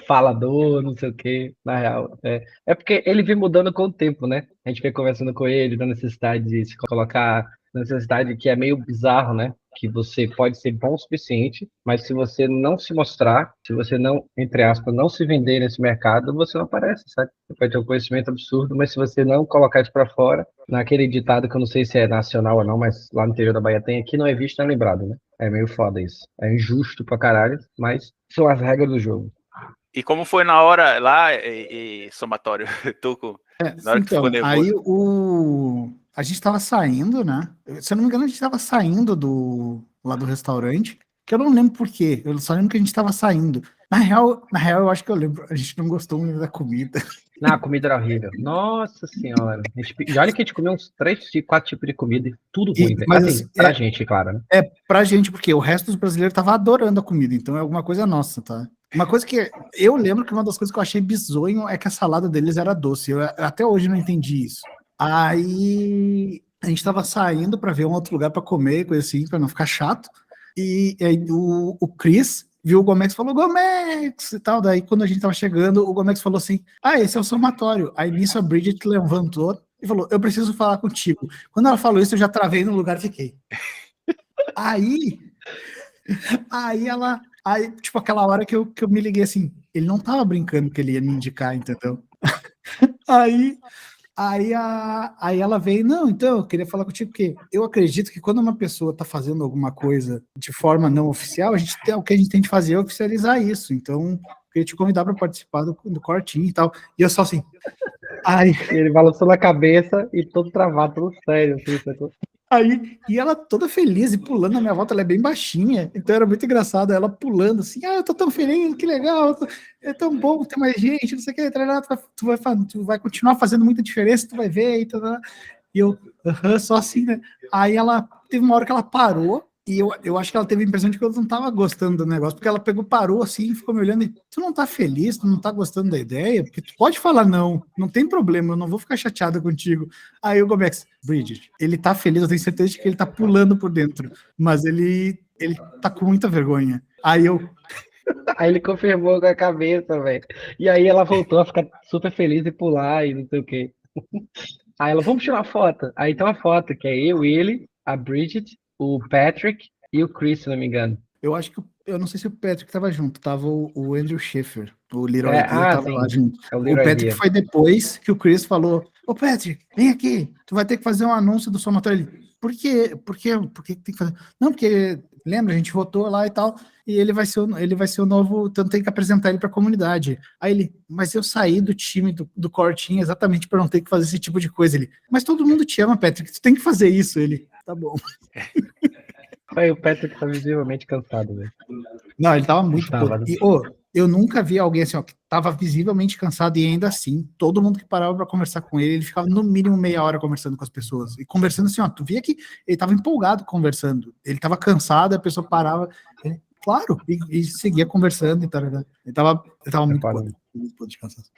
falador, não sei o quê, na real. É porque ele vem mudando com o tempo, né? A gente vem conversando com ele da necessidade de se colocar, da necessidade que é meio bizarro, né? Que você pode ser bom o suficiente, mas se você não se mostrar, se você não, entre aspas, não se vender nesse mercado, você não aparece, sabe? Você pode ter um conhecimento absurdo, mas se você não colocar isso para fora, naquele ditado que eu não sei se é nacional ou não, mas lá no interior da Bahia tem, aqui não é visto, não é lembrado, né? É meio foda isso. É injusto pra caralho, mas são as regras do jogo. E como foi na hora lá, somatório? Tuco, na hora que tu ficou então, nervoso. aí a gente tava saindo, né? Se eu não me engano, a gente tava saindo lá do restaurante, que eu não lembro por quê, eu só lembro que a gente tava saindo. Na real, eu acho que eu lembro, a gente não gostou muito da comida. Não, a comida era horrível. Nossa senhora. E olha que a gente comeu uns 3, 4 tipos de comida e tudo ruim, velho. Mas Assim, assim, pra gente, claro, né? pra gente, porque o resto dos brasileiros tava adorando a comida, então é alguma coisa nossa, tá? Uma coisa que eu lembro que uma das coisas que eu achei bizonho é que a salada deles era doce. Eu até hoje não entendi isso. Aí a gente tava saindo para ver um outro lugar para comer, coisa assim, para não ficar chato. E aí o Chris viu o Gomex e falou, Gomex! E tal. Daí quando a gente tava chegando, o Gomex falou assim, esse é o somatório. Aí nisso a Bridget levantou e falou, eu preciso falar contigo. Quando ela falou isso, eu já travei no lugar e fiquei. Aí tipo, aquela hora que eu me liguei assim, ele não tava brincando que ele ia me indicar, entendeu? Aí ela veio, não, então, eu queria falar contigo, porque eu acredito que quando uma pessoa tá fazendo alguma coisa de forma não oficial, o que a gente tem de fazer é oficializar isso, então, eu queria te convidar para participar do cortinho e tal, e eu só assim, Ele balançou na cabeça e todo travado, todo sério, assim, sacou? E ela toda feliz e pulando na minha volta, ela é bem baixinha, então era muito engraçado, ela pulando assim, eu tô tão feliz, que legal, é tão bom ter mais gente, não sei o que, tu vai continuar fazendo muita diferença, tu vai ver, e eu, só assim, né? Aí ela, teve uma hora que ela parou, E eu acho que ela teve a impressão de que eu não tava gostando do negócio, porque ela parou assim, ficou me olhando e, tu não tá feliz, tu não tá gostando da ideia? Porque tu pode falar não tem problema, eu não vou ficar chateada contigo. Aí o Gomex, Bridget, ele tá feliz, eu tenho certeza de que ele tá pulando por dentro, mas ele tá com muita vergonha. Aí eu, Aí ele confirmou com a cabeça, velho. E aí ela voltou a ficar super feliz e pular e não sei o quê. Aí ela, vamos tirar uma foto. Aí tem uma foto que é eu, ele, a Bridget, o Patrick e o Chris, se não me engano. eu acho que, eu não sei se o Patrick tava junto, tava o Andrew Schiffer, o Little Idea tava lá Sim, junto. é o O Little Patrick Idea. foi depois que o Chris falou, ô Patrick, vem aqui, tu vai ter que fazer um anúncio do somatório. Ele, por quê? Por que tem que fazer? Não, porque, lembra, a gente votou lá e tal, e ele vai ser o novo, então tem que apresentar ele pra comunidade. Aí ele, mas eu saí do time do Cortinho exatamente para não ter que fazer esse tipo de coisa. Ele, mas todo mundo te ama, Patrick, tu tem que fazer isso. Ele, tá bom. Foi o Patrick tá visivelmente cansado, velho. Não, ele tava muito Tava, puto. né? E, eu nunca vi alguém assim, ó, que tava visivelmente cansado e ainda assim, todo mundo que parava para conversar com ele, ele ficava no mínimo meia hora conversando com as pessoas. E conversando assim, ó, tu via que ele tava empolgado conversando. Ele tava cansado, a pessoa parava, ele, claro, e seguia conversando e tal. Ele tava muito puto de cansaço.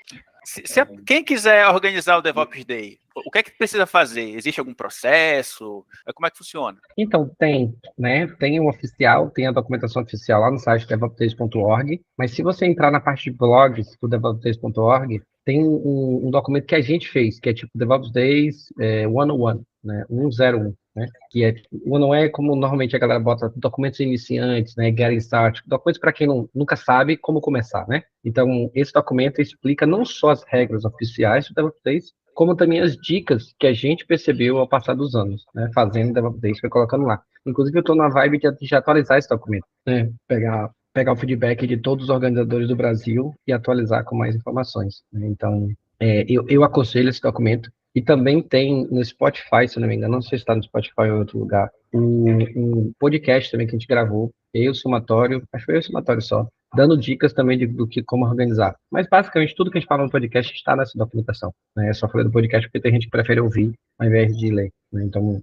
Quem quiser organizar o DevOps Day, o que é que precisa fazer? Existe algum processo? Como é que funciona? Então, tem, né? Tem o oficial, tem a documentação oficial lá no site devopsdays.org, mas se você entrar na parte de blogs do devopsdays.org, tem um documento que a gente fez, que é tipo DevOps Days 101, né? 101, né? Que é, 101 é como normalmente a galera bota documentos iniciantes, né? Getting Started, documentos para quem nunca sabe como começar, né? Então, esse documento explica não só as regras oficiais do DevOps Days, como também as dicas que a gente percebeu ao passar dos anos, né, fazendo DevOps Days, foi colocando lá. Inclusive, eu estou na vibe de atualizar esse documento, né, pegar o feedback de todos os organizadores do Brasil e atualizar com mais informações. Né? Então, eu aconselho esse documento. E também tem no Spotify, se não me engano, não sei se está no Spotify ou em outro lugar, um podcast também que a gente gravou, eu, Somatório, acho que foi eu, Somatório só, dando dicas também do que como organizar. Mas basicamente tudo que a gente fala no podcast está nessa documentação. Né? Eu só falei do podcast porque tem gente que prefere ouvir ao invés de ler. Né? Então,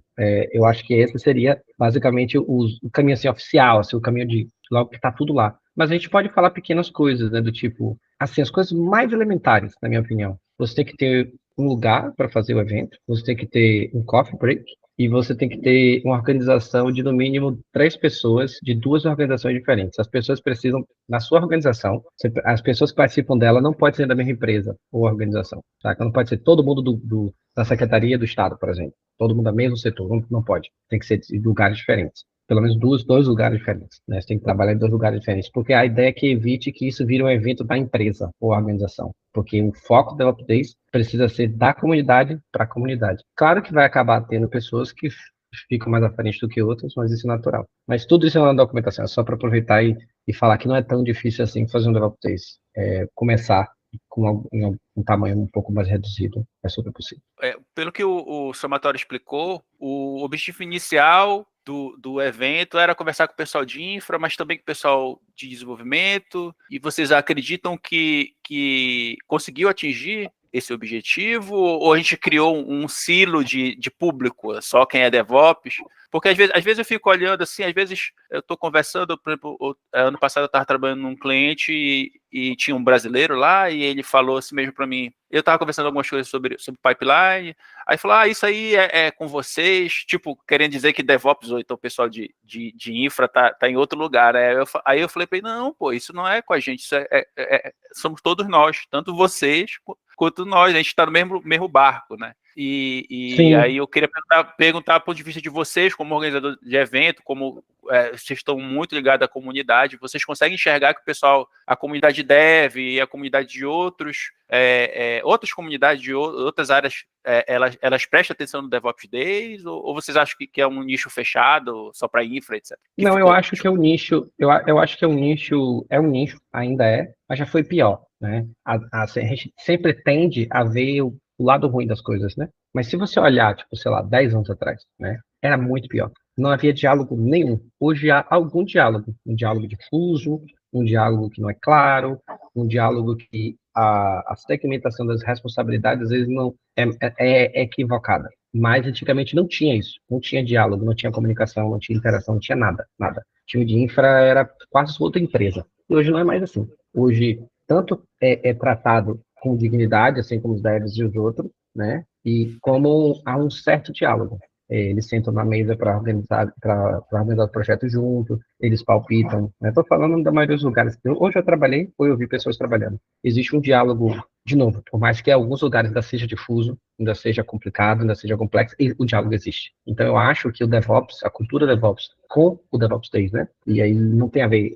eu acho que esse seria basicamente o caminho assim, oficial, assim, o caminho de logo que está tudo lá. Mas a gente pode falar pequenas coisas, né, do tipo, assim, as coisas mais elementares, na minha opinião. Você tem que ter um lugar para fazer o evento, você tem que ter um coffee break, e você tem que ter uma organização de, no mínimo, 3 pessoas de 2 organizações diferentes. As pessoas precisam, na sua organização, as pessoas que participam dela não podem ser da mesma empresa ou organização. Saca? Não pode ser todo mundo da Secretaria do Estado, por exemplo. Todo mundo do mesmo setor. Não pode. Tem que ser de lugares diferentes. Pelo menos dois lugares diferentes. Né? Você tem que trabalhar em 2 lugares diferentes. Porque a ideia é que evite que isso vire um evento da empresa ou organização. Porque o foco do DevOps Days precisa ser da comunidade para a comunidade. Claro que vai acabar tendo pessoas que ficam mais à frente do que outras, mas isso é natural. Mas tudo isso é uma documentação, é só para aproveitar e falar que não é tão difícil assim fazer um DevOps Days. Começar com um tamanho um pouco mais reduzido, é super possível. Pelo que o Somatório explicou, o objetivo inicial do evento era conversar com o pessoal de infra, mas também com o pessoal de desenvolvimento, e vocês acreditam que conseguiu atingir esse objetivo, ou a gente criou um silo de público, só quem é DevOps? Porque às vezes eu fico olhando assim, às vezes eu estou conversando, por exemplo, ano passado eu estava trabalhando num cliente e tinha um brasileiro lá, e ele falou assim mesmo para mim, eu estava conversando algumas coisas sobre pipeline, aí falou, isso aí é com vocês, tipo, querendo dizer que DevOps ou então o pessoal de infra tá em outro lugar. Aí eu falei para ele, não, pô, isso não é com a gente, isso somos todos nós, tanto vocês quanto nós, a gente está no mesmo barco, né? E aí eu queria perguntar do ponto de vista de vocês, como organizador de evento, como vocês estão muito ligados à comunidade, vocês conseguem enxergar que o pessoal, a comunidade dev e a comunidade de outras comunidades de outras áreas, elas prestam atenção no DevOps Days, ou vocês acham que é um nicho fechado, só para infra, etc? Não, eu acho que é um nicho, eu acho que é um nicho, ainda mas já foi pior, né? A gente sempre tende a ver o lado ruim das coisas, né? Mas se você olhar, tipo, sei lá, 10 anos atrás, né? Era muito pior. Não havia diálogo nenhum. Hoje há algum diálogo. Um diálogo difuso, um diálogo que não é claro, um diálogo que a segmentação das responsabilidades às vezes não é equivocada. Mas antigamente não tinha isso, não tinha diálogo, não tinha comunicação, não tinha interação, não tinha nada, nada. O time de infra era quase outra empresa. E hoje não é mais assim. Hoje, tanto é tratado com dignidade, assim como os devs e os outros, né? E como há um certo diálogo. Eles sentam na mesa para organizar o projeto junto, eles palpitam. Estou falando da maioria dos lugares. Hoje eu trabalhei, ou eu vi pessoas trabalhando. Existe um diálogo, de novo, por mais que em alguns lugares ainda seja difuso, ainda seja complicado, ainda seja complexo, o diálogo existe. Então eu acho que o DevOps, a cultura DevOps, com o DevOps Days, né? E aí não tem a ver.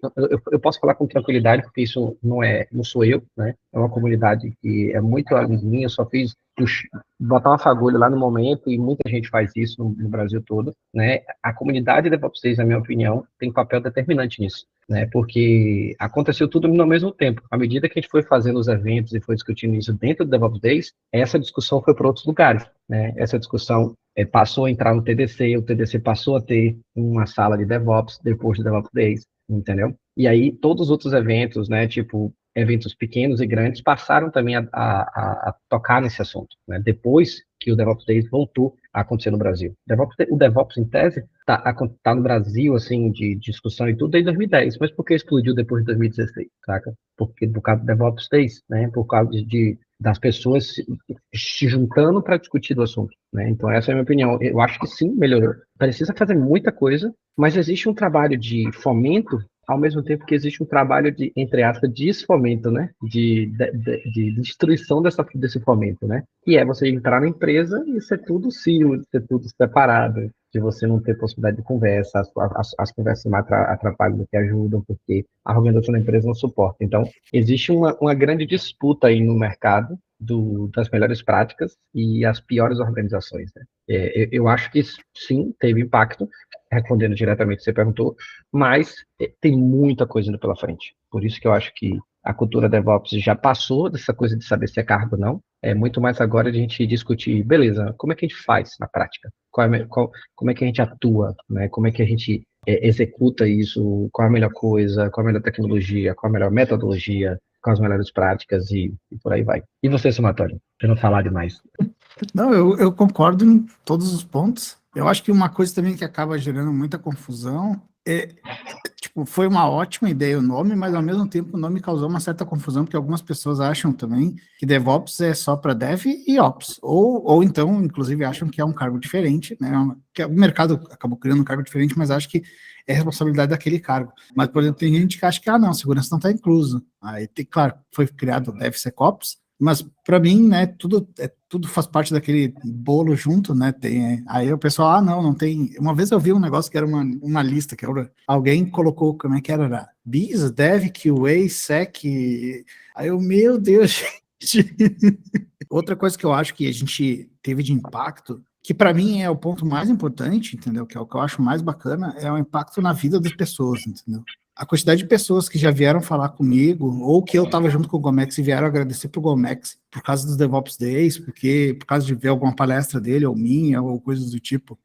Eu posso falar com tranquilidade, porque isso não sou eu, né? É uma comunidade que é muito amiguinha, eu só fiz botar uma fagulha lá no momento, e muita gente faz isso no Brasil todo, né? A comunidade DevOps Days, na minha opinião, tem um papel determinante nisso, né? Porque aconteceu tudo no mesmo tempo. À medida que a gente foi fazendo os eventos e foi discutindo isso dentro do DevOps Days, essa discussão foi para outros lugares, né? Essa discussão passou a entrar no TDC, o TDC passou a ter uma sala de DevOps depois do DevOps Days, entendeu? E aí todos os outros eventos, né, tipo eventos pequenos e grandes, passaram também a tocar nesse assunto, né? Depois que o DevOps Days voltou a acontecer no Brasil. O DevOps, em tese, tá no Brasil, assim, de discussão e tudo, desde 2010, mas por que explodiu depois de 2016, saca? Por causa do DevOps Days, né? Por causa das pessoas se juntando para discutir do assunto, né? Então, essa é a minha opinião. Eu acho que sim, melhorou. Precisa fazer muita coisa, mas existe um trabalho de fomento, ao mesmo tempo que existe um trabalho de, entre aspas, desfomento, né? De destruição desse fomento, né? Que é você entrar na empresa e ser tudo silo, ser tudo separado, de você não ter possibilidade de conversa, as conversas mais atrapalham do que ajudam, porque a organização da empresa não suporta. Então, existe uma grande disputa aí no mercado das melhores práticas e as piores organizações, né? Eu acho que sim, teve impacto, respondendo diretamente o que você perguntou, mas tem muita coisa indo pela frente. Por isso que eu acho que a cultura DevOps já passou dessa coisa de saber se é cargo ou não. É muito mais agora de a gente discutir, beleza, como é que a gente faz na prática? Como é que a gente atua, né? Como é que a gente executa isso? Qual é a melhor coisa? Qual é a melhor tecnologia? Qual é a melhor metodologia? Com as melhores práticas e por aí vai. E você, Somatório? Para não falar demais. Não, eu concordo em todos os pontos. Eu acho que uma coisa também que acaba gerando muita confusão tipo, foi uma ótima ideia o nome, mas ao mesmo tempo o nome causou uma certa confusão, porque algumas pessoas acham também que DevOps é só para Dev e Ops, ou então, inclusive, acham que é um cargo diferente, né? Que o mercado acabou criando um cargo diferente, mas acho que é responsabilidade daquele cargo. Mas, por exemplo, tem gente que acha que, não, segurança não está incluso. Aí, claro, foi criado o DevSecOps, mas para mim, né, tudo faz parte daquele bolo junto, né? Aí o pessoal, não tem. Uma vez eu vi um negócio que era uma lista, que era, alguém colocou, como é que era? Biz, Dev, QA, Sec. Aí eu, meu Deus, gente. Outra coisa que eu acho que a gente teve de impacto, que para mim é o ponto mais importante, entendeu? Que é o que eu acho mais bacana, é o impacto na vida das pessoas, entendeu? A quantidade de pessoas que já vieram falar comigo, ou que eu estava junto com o Gomex e vieram agradecer pro Gomex por causa dos DevOps Days, por causa de ver alguma palestra dele, ou minha, ou coisas do tipo,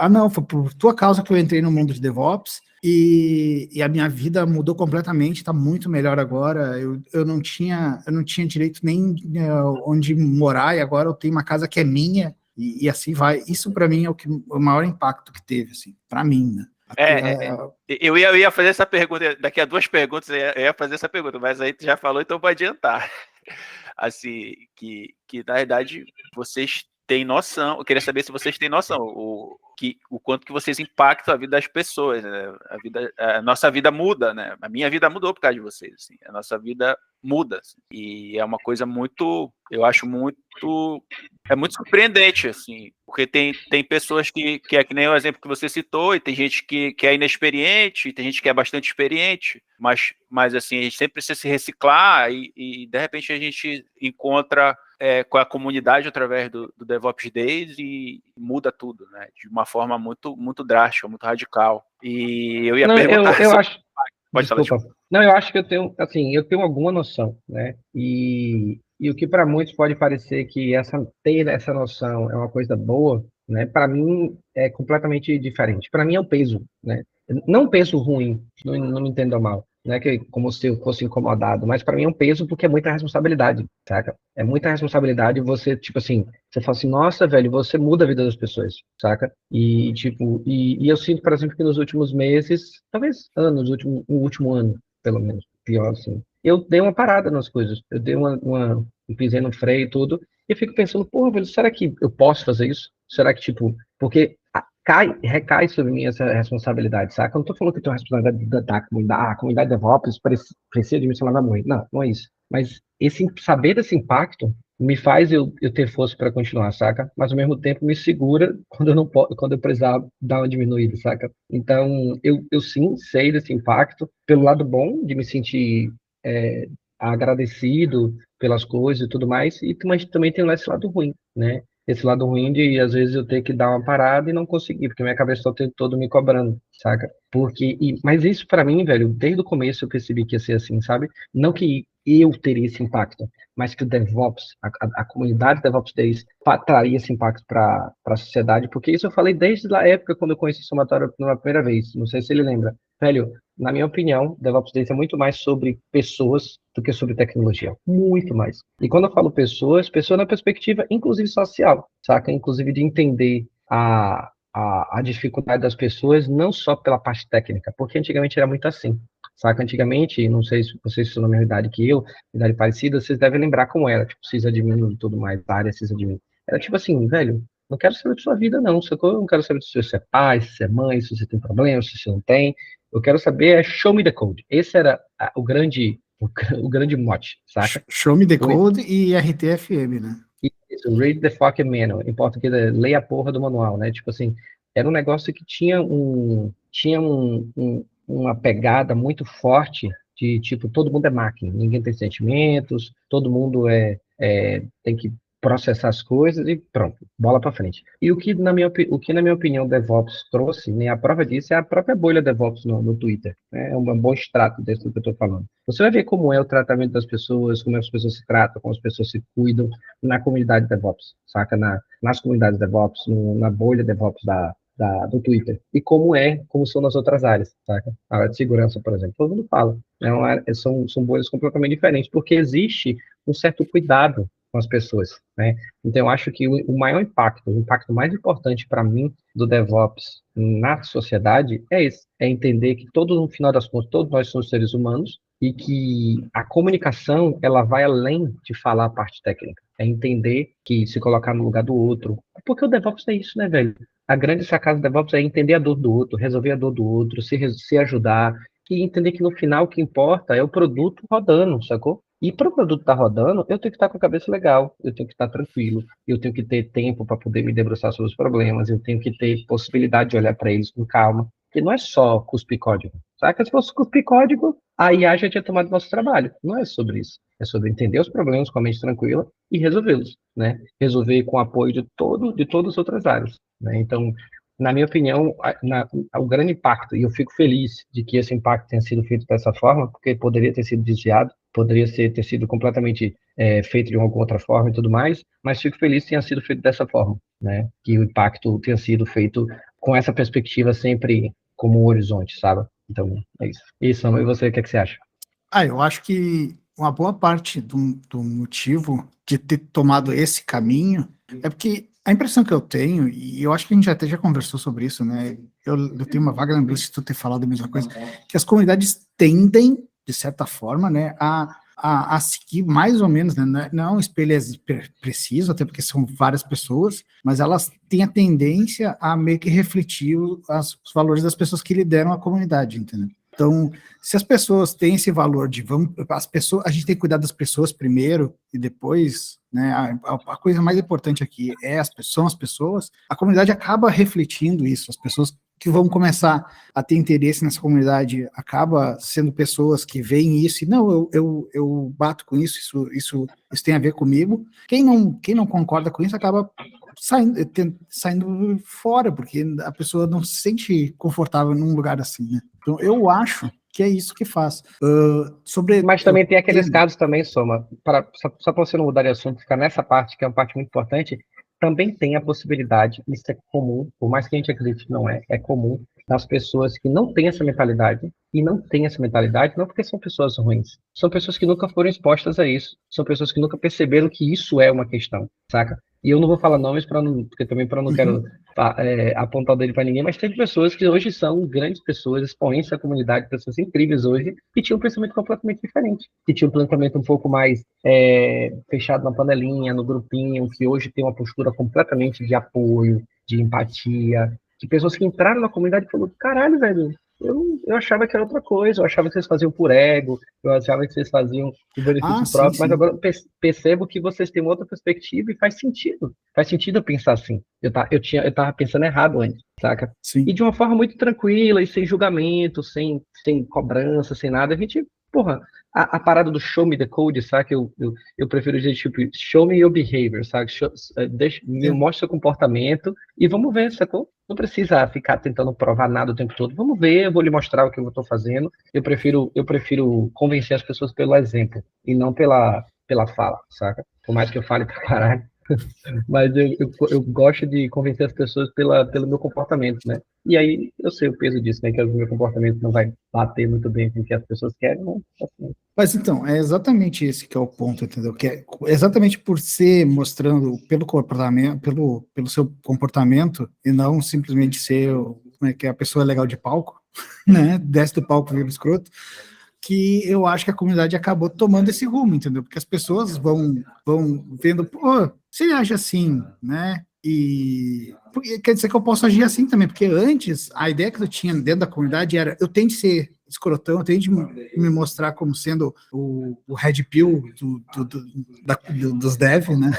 não, foi por tua causa que eu entrei no mundo de DevOps, e a minha vida mudou completamente, está muito melhor agora, eu não tinha direito nem onde morar, e agora eu tenho uma casa que é minha, e assim vai. Isso para mim é o maior impacto que teve, assim, para mim, né? Eu ia fazer essa pergunta, daqui a 2 perguntas eu ia fazer essa pergunta, mas aí tu já falou, então vou adiantar. Assim, que na verdade vocês têm noção, eu queria saber se vocês têm noção, o quanto que vocês impactam a vida das pessoas, né? A nossa vida muda, né? A minha vida mudou por causa de vocês, assim. A nossa vida muda, assim. E é uma coisa muito, eu acho muito surpreendente, assim, porque tem pessoas que é que nem o exemplo que você citou, e tem gente que é inexperiente, e tem gente que é bastante experiente, mas assim, a gente sempre precisa se reciclar, e de repente a gente encontra com a comunidade através do DevOps Days e muda tudo, né? De uma forma muito, muito drástica, muito radical. E eu ia perguntar... Eu acho... Pode falar, desculpa. Não, eu acho que eu tenho alguma noção, né? E o que para muitos pode parecer que ter essa noção é uma coisa boa, né? Para mim é completamente diferente. Para mim é um peso, né? Não um peso ruim, não me entenda mal. não é que como se eu fosse incomodado, mas para mim é um peso porque é muita responsabilidade, saca? É muita responsabilidade você, tipo assim, você fala assim, nossa, velho, você muda a vida das pessoas, saca? E, tipo, e eu sinto, por exemplo, que nos últimos meses, talvez anos, o último ano, pelo menos, pior assim, eu dei uma parada nas coisas, eu dei eu pisei no freio e tudo, e eu fico pensando, porra, velho, será que eu posso fazer isso? Será que, tipo, porque recai sobre mim essa responsabilidade, saca? Eu não tô falando que eu tenho a responsabilidade da comunidade, a comunidade DevOps precisa de mim, sei lá, muito. Não, não é isso. Mas saber desse impacto me faz eu ter força para continuar, saca? Mas ao mesmo tempo me segura quando eu não posso, quando eu precisar dar uma diminuída, saca? Então, eu sim sei desse impacto, pelo lado bom de me sentir é, agradecido pelas coisas e tudo mais, mas também tem esse lado ruim, né? Esse lado ruim de, às vezes, eu ter que dar uma parada e não conseguir, porque minha cabeça está o tempo todo me cobrando, saca? Mas isso para mim, velho, desde o começo eu percebi que ia ser assim, sabe? Não que eu teria esse impacto, mas que o DevOps, a comunidade DevOps Days, traria esse impacto para a sociedade, porque isso eu falei desde a época quando eu conheci o Somatório pela primeira vez, não sei se ele lembra. Velho, na minha opinião, DevOps Days é muito mais sobre pessoas do que sobre tecnologia. Muito mais. E quando eu falo pessoas na perspectiva, inclusive social, saca? Inclusive de entender a dificuldade das pessoas, não só pela parte técnica, porque antigamente era muito assim. Saca? Antigamente, não sei se vocês são da mesma idade que eu, idade parecida, vocês devem lembrar como era, tipo, sysadmin e tudo mais, área sysadmin. Era tipo assim, velho, não quero saber da sua vida, não, sacou? Eu não quero saber se você é pai, se você é mãe, se você tem problemas, se você não tem. Eu quero saber show me the code. Esse era o grande mote, saca? Show me the code e RTFM, né? Isso, read the fucking manual. Em português é leia a porra do manual, né? Tipo assim, era um negócio que uma pegada muito forte de, tipo, todo mundo é máquina, ninguém tem sentimentos, todo mundo tem que processar as coisas e pronto, bola para frente. E o que na minha opinião o DevOps trouxe, né, a prova disso é a própria bolha DevOps no Twitter, né? É um bom extrato desse do que eu estou falando. Você vai ver como é o tratamento das pessoas, como as pessoas se tratam, como as pessoas se cuidam na comunidade DevOps, saca? Nas comunidades DevOps, na bolha DevOps do Twitter. E como são nas outras áreas, saca? A área de segurança, por exemplo, todo mundo fala. São bolhas completamente diferentes, porque existe um certo cuidado com as pessoas, né? Então, eu acho que o maior impacto, o impacto mais importante para mim do DevOps na sociedade é esse, é entender que no final das contas, todos nós somos seres humanos e que a comunicação, ela vai além de falar a parte técnica. É entender que se colocar no lugar do outro. Porque o DevOps é isso, né, velho? A grande sacada do DevOps é entender a dor do outro, resolver a dor do outro, se ajudar, e entender que no final o que importa é o produto rodando, sacou? E para o produto estar rodando, eu tenho que estar com a cabeça legal, eu tenho que estar tranquilo, eu tenho que ter tempo para poder me debruçar sobre os problemas, eu tenho que ter possibilidade de olhar para eles com calma, porque não é só cuspir código. Saca? Se fosse cuspir código, a IA já tinha tomado nosso trabalho. Não é sobre isso. É sobre entender os problemas com a mente tranquila e resolvê-los, né? Resolver com o apoio de todas as outras áreas, né? Então, na minha opinião, o grande impacto, e eu fico feliz de que esse impacto tenha sido feito dessa forma, porque poderia ter sido desviado, poderia ter sido completamente feito de alguma outra forma e tudo mais, mas fico feliz que tenha sido feito dessa forma, né? Que o impacto tenha sido feito com essa perspectiva sempre como um horizonte, sabe? Então, é isso. Isso, e você, o que você acha? Eu acho que uma boa parte do motivo de ter tomado esse caminho é porque a impressão que eu tenho, e eu acho que a gente até já conversou sobre isso, né? Eu tenho uma vaga lembrança de tu ter falado a mesma coisa, que as comunidades tendem, de certa forma, né, a seguir mais ou menos, né? Não é um espelho preciso, até porque são várias pessoas, mas elas têm a tendência a meio que refletir os valores das pessoas que lideram a comunidade, entendeu? Então, se as pessoas têm esse valor de a gente tem que cuidar das pessoas primeiro e depois, né, a coisa mais importante aqui são as pessoas, a comunidade acaba refletindo isso, as pessoas que vão começar a ter interesse nessa comunidade acaba sendo pessoas que veem isso e não, eu bato com isso tem a ver comigo. Quem não concorda com isso acaba saindo fora, porque a pessoa não se sente confortável num lugar assim, né? Então, eu acho que é isso que faz. Mas também tem aqueles casos também, Soma, só para você não mudar de assunto, ficar nessa parte, que é uma parte muito importante, também tem a possibilidade, isso é comum, por mais que a gente acredite que não é comum, das pessoas que não têm essa mentalidade, e não têm essa mentalidade não porque são pessoas ruins, são pessoas que nunca foram expostas a isso, são pessoas que nunca perceberam que isso é uma questão, saca? E eu não vou falar nomes porque também para não quero apontar o dedo para ninguém, mas tem pessoas que hoje são grandes pessoas, expoentes da comunidade, pessoas incríveis hoje, que tinham um pensamento completamente diferente, que tinham um pensamento um pouco mais fechado na panelinha, no grupinho, que hoje tem uma postura completamente de apoio, de empatia, de pessoas que entraram na comunidade e falaram, caralho, velho, eu achava que era outra coisa, eu achava que vocês faziam por ego, eu achava que vocês faziam por benefício sim, próprio, mas sim. agora percebo que vocês têm uma outra perspectiva e faz sentido eu pensar assim. Eu tava pensando errado antes, saca? Sim. E de uma forma muito tranquila e sem julgamento, sem cobrança, sem nada, a gente, porra, a parada do show me the code, saca? Eu prefiro dizer, tipo, show me your behavior, saca? Me mostra seu comportamento e vamos ver, sacou? Não precisa ficar tentando provar nada o tempo todo. Vamos ver, eu vou lhe mostrar o que eu estou fazendo. Eu prefiro convencer as pessoas pelo exemplo e não pela fala, saca? Por mais que eu fale pra caralho. Mas eu gosto de convencer as pessoas pelo meu comportamento, né? E aí eu sei o peso disso, né? Que o meu comportamento não vai bater muito bem com o que as pessoas querem, não. Assim. Mas então, é exatamente esse que é o ponto, entendeu? Que é exatamente por ser mostrando pelo comportamento, pelo seu comportamento, e não simplesmente ser que a pessoa legal de palco, né? Desce do palco vira escroto, que eu acho que a comunidade acabou tomando esse rumo, entendeu? Porque as pessoas vão vendo, pô, você age assim, né? E quer dizer que eu posso agir assim também, porque antes a ideia que eu tinha dentro da comunidade era eu tenho de ser escrotão, eu tenho de me mostrar como sendo o Red Pill dos dev, né?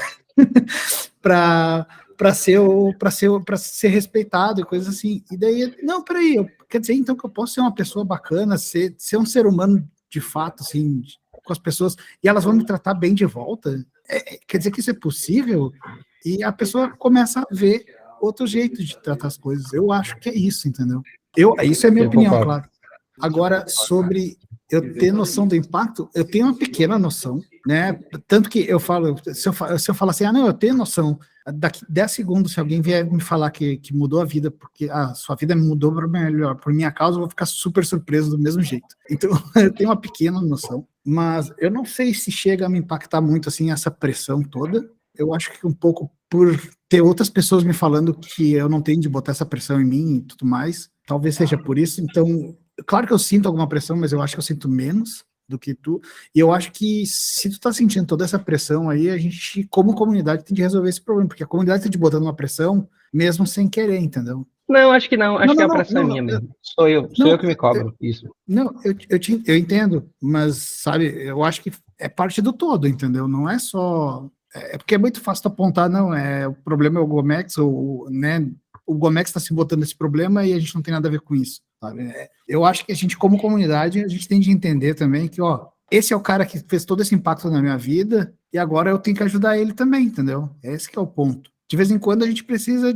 para ser respeitado e coisas assim. E daí, não, peraí, quer dizer então que eu posso ser uma pessoa bacana, ser um ser humano de fato, assim, com as pessoas, e elas vão me tratar bem de volta? Quer dizer que isso é possível? E a pessoa começa a ver outro jeito de tratar as coisas. Eu acho que é isso, entendeu? Isso é a minha opinião, claro. Agora, sobre eu ter noção do impacto, eu tenho uma pequena noção, né? Tanto que eu falo, se eu falar assim, não, eu tenho noção, daqui 10 segundos, se alguém vier me falar que mudou a vida, porque sua vida mudou para melhor, por minha causa, eu vou ficar super surpreso do mesmo jeito. Então, eu tenho uma pequena noção, mas eu não sei se chega a me impactar muito, assim, essa pressão toda. Eu acho que um pouco por ter outras pessoas me falando que eu não tenho de botar essa pressão em mim e tudo mais, talvez seja por isso. Então, claro que eu sinto alguma pressão, mas eu acho que eu sinto menos do que tu, e eu acho que se tu tá sentindo toda essa pressão aí, a gente, como comunidade, tem que resolver esse problema, porque a comunidade tá te botando uma pressão, mesmo sem querer, entendeu? Não, acho que não, acho que a pressão é minha mesmo. Sou eu que me cobro isso. Não, eu entendo, mas, sabe, eu acho que é parte do todo, entendeu? Não é só... porque é muito fácil tu apontar, não, o problema é o Gomex, ou, né, o Gomex está se botando esse problema e a gente não tem nada a ver com isso, sabe? Eu acho que a gente, como comunidade, a gente tem de entender também que, esse é o cara que fez todo esse impacto na minha vida e agora eu tenho que ajudar ele também, entendeu? Esse que é o ponto. De vez em quando a gente precisa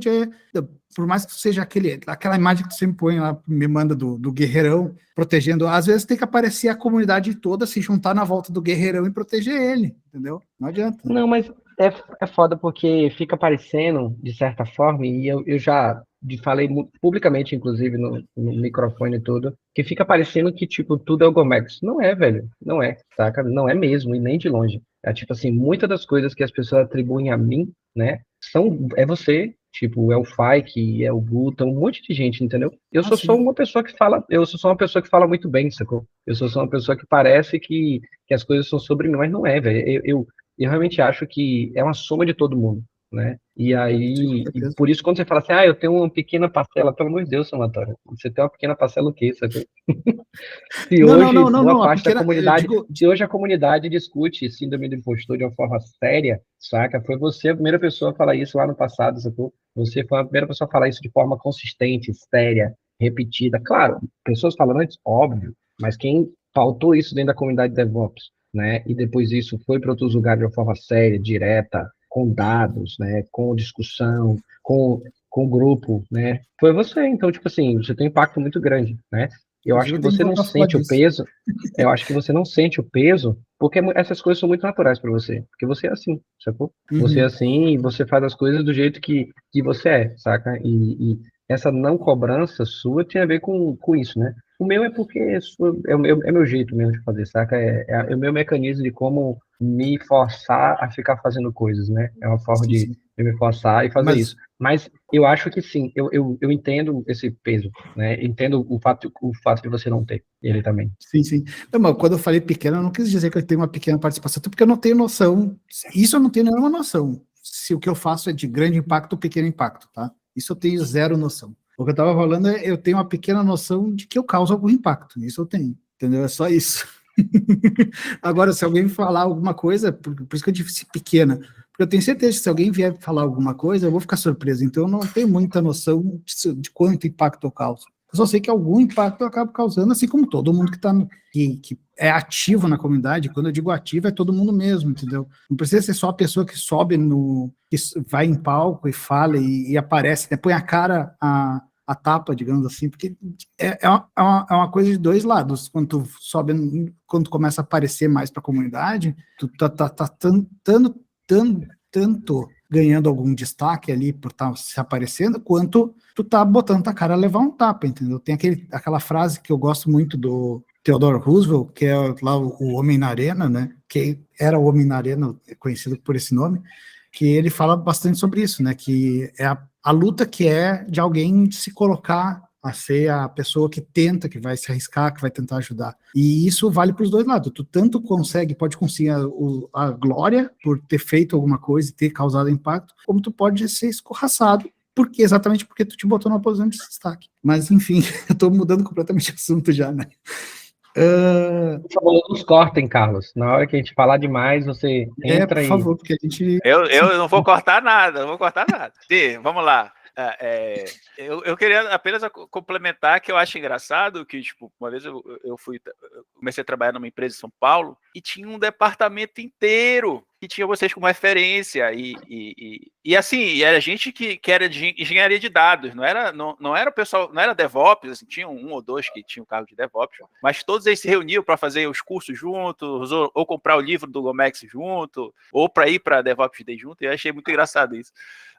por mais que seja aquela imagem que você me põe lá, me manda do guerreirão protegendo, às vezes tem que aparecer a comunidade toda, se juntar na volta do guerreirão e proteger ele, entendeu? Não adianta. Não, mas é foda porque fica parecendo, de certa forma, e eu já falei publicamente, inclusive, no microfone e tudo, que fica parecendo que, tipo, tudo é o Gomex. Não é, velho. Não é, saca? Não é mesmo, e nem de longe. É tipo assim, muitas das coisas que as pessoas atribuem a mim, né, é você, tipo, é o Fike, é o Guta, um monte de gente, entendeu? Eu sou só uma pessoa que fala muito bem, sacou? Eu sou só uma pessoa que parece que as coisas são sobre mim, mas não é, velho. Eu realmente acho que é uma soma de todo mundo, né? E aí, por isso, quando você fala assim, eu tenho uma pequena parcela, pelo amor de Deus, São Antônio, você tem uma pequena parcela o quê, sabe? Se hoje a comunidade discute síndrome do impostor de uma forma séria, saca? Foi você a primeira pessoa a falar isso lá no passado, sacou? Você foi a primeira pessoa a falar isso de forma consistente, séria, repetida. Claro, pessoas falando antes, óbvio, mas quem pautou isso dentro da comunidade DevOps, né? E depois isso foi para outros lugares de uma forma séria, direta, com dados, né? Com discussão, com grupo, né? Foi você. Então, tipo assim, você tem um impacto muito grande, né? Eu acho que você não sente o peso. Eu acho que você não sente o peso porque essas coisas são muito naturais para você. Porque você é assim, sacou? Você é assim e você faz as coisas do jeito que você é, saca? E essa não cobrança sua tem a ver com isso, né? O meu é porque é meu jeito mesmo de fazer, saca? É o meu mecanismo de como me forçar a ficar fazendo coisas, né? É uma forma Sim, de sim. me forçar e fazer Mas, isso. Mas eu acho que sim, eu entendo esse peso, né? Entendo o fato de você não ter ele também. sim, sim. Não, mas quando eu falei pequeno, eu não quis dizer que eu tenho uma pequena participação, até porque eu não tenho noção. Isso eu não tenho nenhuma noção. Se o que eu faço é de grande impacto ou pequeno impacto, tá? Isso eu tenho zero noção. O que eu estava falando é eu tenho uma pequena noção de que eu causo algum impacto. Isso eu tenho, entendeu? É só isso. Agora, se alguém falar alguma coisa, por isso que eu disse pequena, porque eu tenho certeza que se alguém vier falar alguma coisa, eu vou ficar surpreso. Então, eu não tenho muita noção de quanto impacto eu causo. Eu só sei que algum impacto eu acabo causando, assim como todo mundo que é ativo na comunidade. Quando eu digo ativo, é todo mundo mesmo, entendeu? Não precisa ser só a pessoa que sobe que vai em palco e fala e aparece, né? Põe a cara a tapa, digamos assim, porque é uma coisa de dois lados. Quando tu sobe, quando tu começa a aparecer mais para a comunidade, tu tá tanto ganhando algum destaque ali por estar se aparecendo, quanto tu tá botando a cara a levar um tapa, entendeu? Tem aquela frase que eu gosto muito do Theodore Roosevelt, que é lá o Homem na Arena, né? Que era o Homem na Arena, conhecido por esse nome, que ele fala bastante sobre isso, né? Que é a luta que é de alguém se colocar a ser a pessoa que tenta, que vai se arriscar, que vai tentar ajudar. E isso vale para os dois lados. Tu tanto pode conseguir a glória por ter feito alguma coisa e ter causado impacto, como tu pode ser escorraçado exatamente porque tu te botou numa posição de destaque. Mas, enfim, eu estou mudando completamente de assunto já, né? Por favor, nos cortem, Carlos. Na hora que a gente falar demais, você Por entra e... favor, porque a gente... Eu não vou cortar nada, não vou cortar nada. Sim, vamos lá. Eu queria apenas complementar que eu acho engraçado que, tipo, uma vez eu comecei a trabalhar numa empresa em São Paulo e tinha um departamento inteiro que tinha vocês como referência e assim, era gente que era de engenharia de dados, não era o pessoal, não era DevOps, assim, tinha um ou dois que tinham cargo de DevOps, mas todos eles se reuniam para fazer os cursos juntos, ou comprar o livro do Gomex junto, ou para ir para DevOps Day junto, e eu achei muito engraçado isso.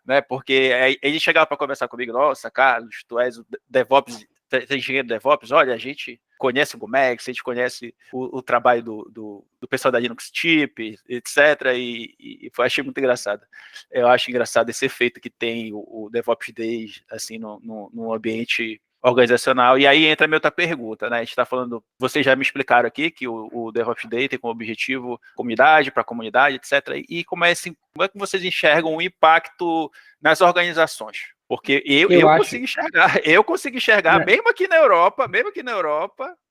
Né, porque ele chegava para conversar comigo, nossa, Carlos, tu és o DevOps, engenheiro DevOps, olha, a gente conhece o Gomex, a gente conhece o trabalho do pessoal da Linux Tip, etc, e achei muito engraçado. Eu acho engraçado esse efeito que tem o DevOps Day, assim, no ambiente organizacional. E aí entra a minha outra pergunta, né? A gente está falando, vocês já me explicaram aqui que o DevOps Day tem como objetivo comunidade para comunidade, etc. E como é que vocês enxergam o impacto nas organizações? Porque eu consegui enxergar, Né? mesmo aqui na Europa,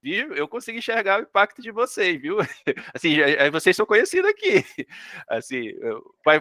viu? Eu consegui enxergar o impacto de vocês, viu? Assim, vocês são conhecidos aqui. Assim,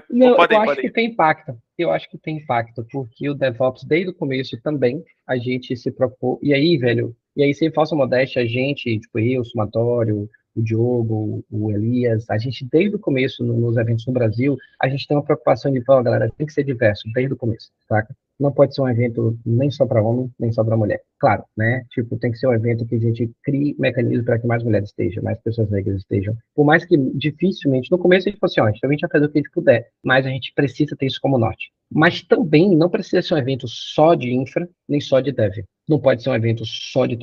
Não, eu podem. acho que tem impacto. Eu acho que tem impacto, porque o DevOps, desde o começo também, a gente se propôs. E aí, velho, sem falsa modéstia, a gente, tipo, eu, o Sumatório, o Diogo, o Elias, a gente, desde o começo, nos eventos no Brasil, a gente tem uma preocupação de falar, galera, tem que ser diverso, desde o começo, saca? Não pode ser um evento nem só para homem, nem só para mulher. Claro, né? Tipo, tem que ser um evento que a gente crie mecanismos para que mais mulheres estejam, mais pessoas negras estejam. Por mais que dificilmente, no começo a gente falou assim, ó, a gente vai fazer o que a gente puder, mas a gente precisa ter isso como norte. Mas também não precisa ser um evento só de infra, nem só de dev. Não pode ser um evento só da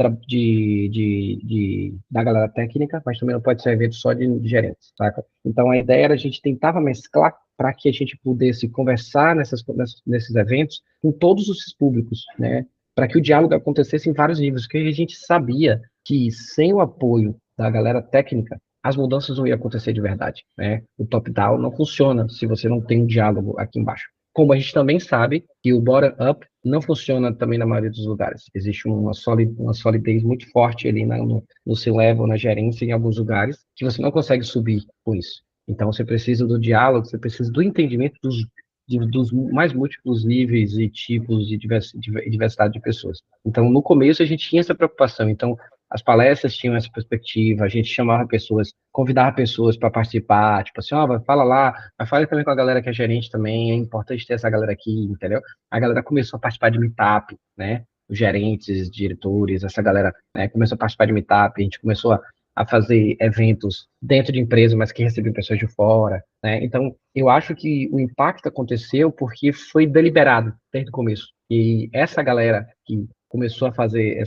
galera técnica, mas também não pode ser um evento só de gerentes, saca? Então a ideia era a gente tentava mesclar para que a gente pudesse conversar nesses eventos com todos os públicos, né? Para que o diálogo acontecesse em vários níveis, porque a gente sabia que sem o apoio da galera técnica, as mudanças não iam acontecer de verdade, né? O top-down não funciona se você não tem um diálogo aqui embaixo. Como a gente também sabe que o bottom-up não funciona também na maioria dos lugares. Existe uma solidez muito forte ali no seu level, na gerência, em alguns lugares, que você não consegue subir com isso. Então, você precisa do diálogo, você precisa do entendimento dos mais múltiplos níveis e tipos de diversidade de pessoas. Então, no começo, a gente tinha essa preocupação. Então, as palestras tinham essa perspectiva, a gente chamava pessoas, convidava pessoas para participar, tipo assim, ó, fala lá, mas fala também com a galera que é gerente também, é importante ter essa galera aqui, entendeu? A galera começou a participar de meetup, né? Os gerentes, diretores, essa galera, né, começou a participar de meetup, a gente começou a fazer eventos dentro de empresa, mas que recebiam pessoas de fora, né? Então, eu acho que o impacto aconteceu porque foi deliberado desde o começo. E essa galera que começou a fazer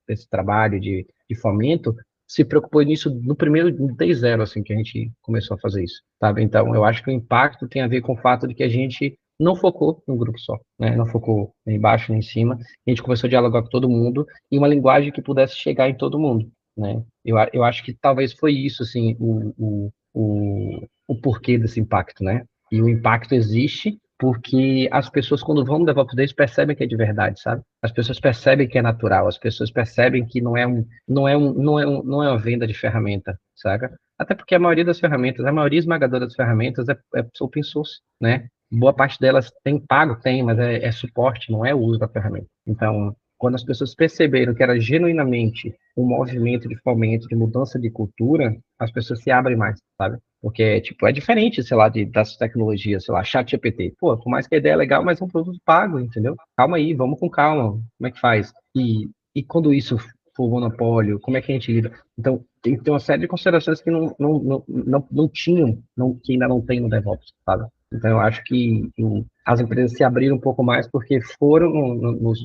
esse trabalho de fomento se preocupou nisso no primeiro, day zero, assim, que a gente começou a fazer isso, sabe? Então, eu acho que o impacto tem a ver com o fato de que a gente não focou num grupo só, né? Não focou nem embaixo nem em cima. A gente começou a dialogar com todo mundo e uma linguagem que pudesse chegar em todo mundo, né? Eu acho que talvez foi isso, assim, o porquê desse impacto, né? E o impacto existe porque as pessoas, quando vão no DevOps Days, percebem que é de verdade, sabe? As pessoas percebem que é natural, as pessoas percebem que não é uma venda de ferramenta, saca? Até porque a maioria das ferramentas, a maioria esmagadora das ferramentas é open source, né? Boa parte delas tem pago, tem, mas é suporte, não é o uso da ferramenta. Então, quando as pessoas perceberam que era genuinamente um movimento de fomento, de mudança de cultura, as pessoas se abrem mais, sabe? Porque, tipo, é diferente, sei lá, das tecnologias, sei lá, ChatGPT. Pô, por mais que a ideia é legal, mas é um produto pago, entendeu? Calma aí, vamos com calma. Como é que faz? E quando isso for monopólio, como é que a gente lida? Então, tem uma série de considerações que não tinham, que ainda não tem no DevOps, sabe? Então, eu acho que as empresas se abriram um pouco mais porque foram nos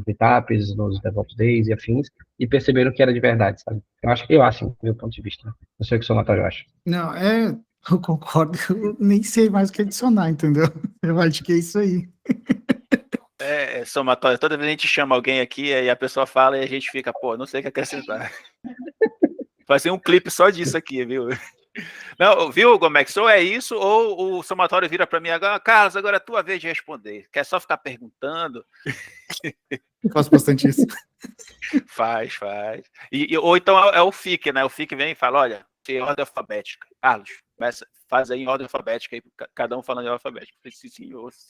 meetups, nos DevOps Days e afins, e perceberam que era de verdade, sabe? Eu acho, do meu ponto de vista. Né? Não sei o que o somatório acha. Não, eu concordo, eu nem sei mais o que adicionar, entendeu? Eu acho que é isso aí. Somatório. Toda vez a gente chama alguém aqui e a pessoa fala e a gente fica, pô, não sei o que acrescentar. Fazer um clipe só disso aqui, viu? Não, viu, Gomex? Ou é isso, ou o somatório vira para mim agora, Carlos, agora é a tua vez de responder. Quer só ficar perguntando? Eu faço bastante isso. Faz. Ou então é o FIC, né? O FIC vem e fala, olha, em ordem alfabética. Carlos, faz aí em ordem alfabética, aí, cada um falando em ordem alfabética. Sim, ouço.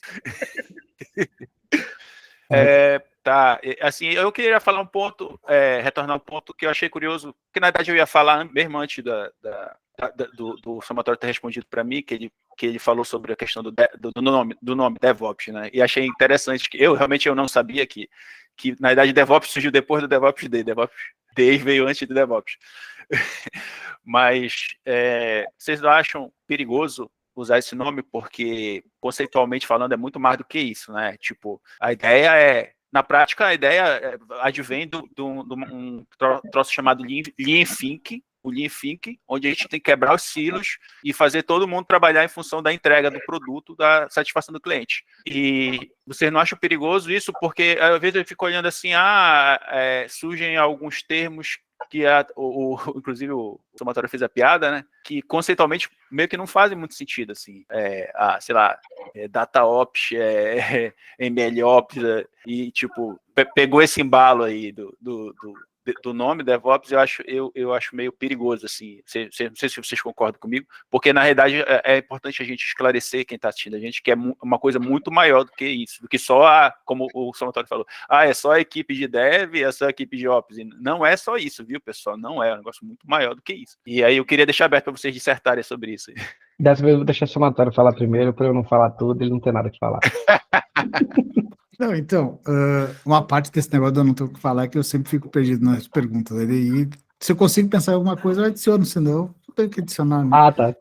Tá, assim, eu queria falar um ponto, retornar um ponto que eu achei curioso, que na verdade eu ia falar mesmo antes do somatório ter respondido para mim, que ele falou sobre a questão do nome DevOps, né? E achei interessante que eu realmente não sabia que na verdade DevOps surgiu depois do DevOps Day. DevOps Day veio antes do DevOps. Mas vocês não acham perigoso usar esse nome? Porque conceitualmente falando é muito mais do que isso, né? Tipo, a ideia na prática, a ideia advém de um troço chamado Lean Thinking, o Lean Thinking, onde a gente tem que quebrar os silos e fazer todo mundo trabalhar em função da entrega do produto, da satisfação do cliente. E vocês não acham perigoso isso? Porque às vezes eu fico olhando assim, surgem alguns termos que inclusive o somatório fez a piada, né? Que conceitualmente meio que não fazem muito sentido, assim. Sei lá, DataOps, MLOps, e tipo, pegou esse embalo aí do nome DevOps, eu acho meio perigoso, assim. Não sei se vocês concordam comigo, porque na realidade é importante a gente esclarecer quem está assistindo a gente que é uma coisa muito maior do que isso, do que só como o somatório falou, é só a equipe de Dev, é só a equipe de Ops. E não é só isso, viu, pessoal? Não é um negócio muito maior do que isso. E aí eu queria deixar aberto para vocês dissertarem sobre isso. Dessa vez eu vou deixar o somatório falar primeiro, para eu não falar tudo e ele não ter nada que falar. Não, então, uma parte desse negócio eu não tenho o que falar é que eu sempre fico perdido nas perguntas. E se eu consigo pensar em alguma coisa, eu adiciono, senão não tenho que adicionar. Né? Tá.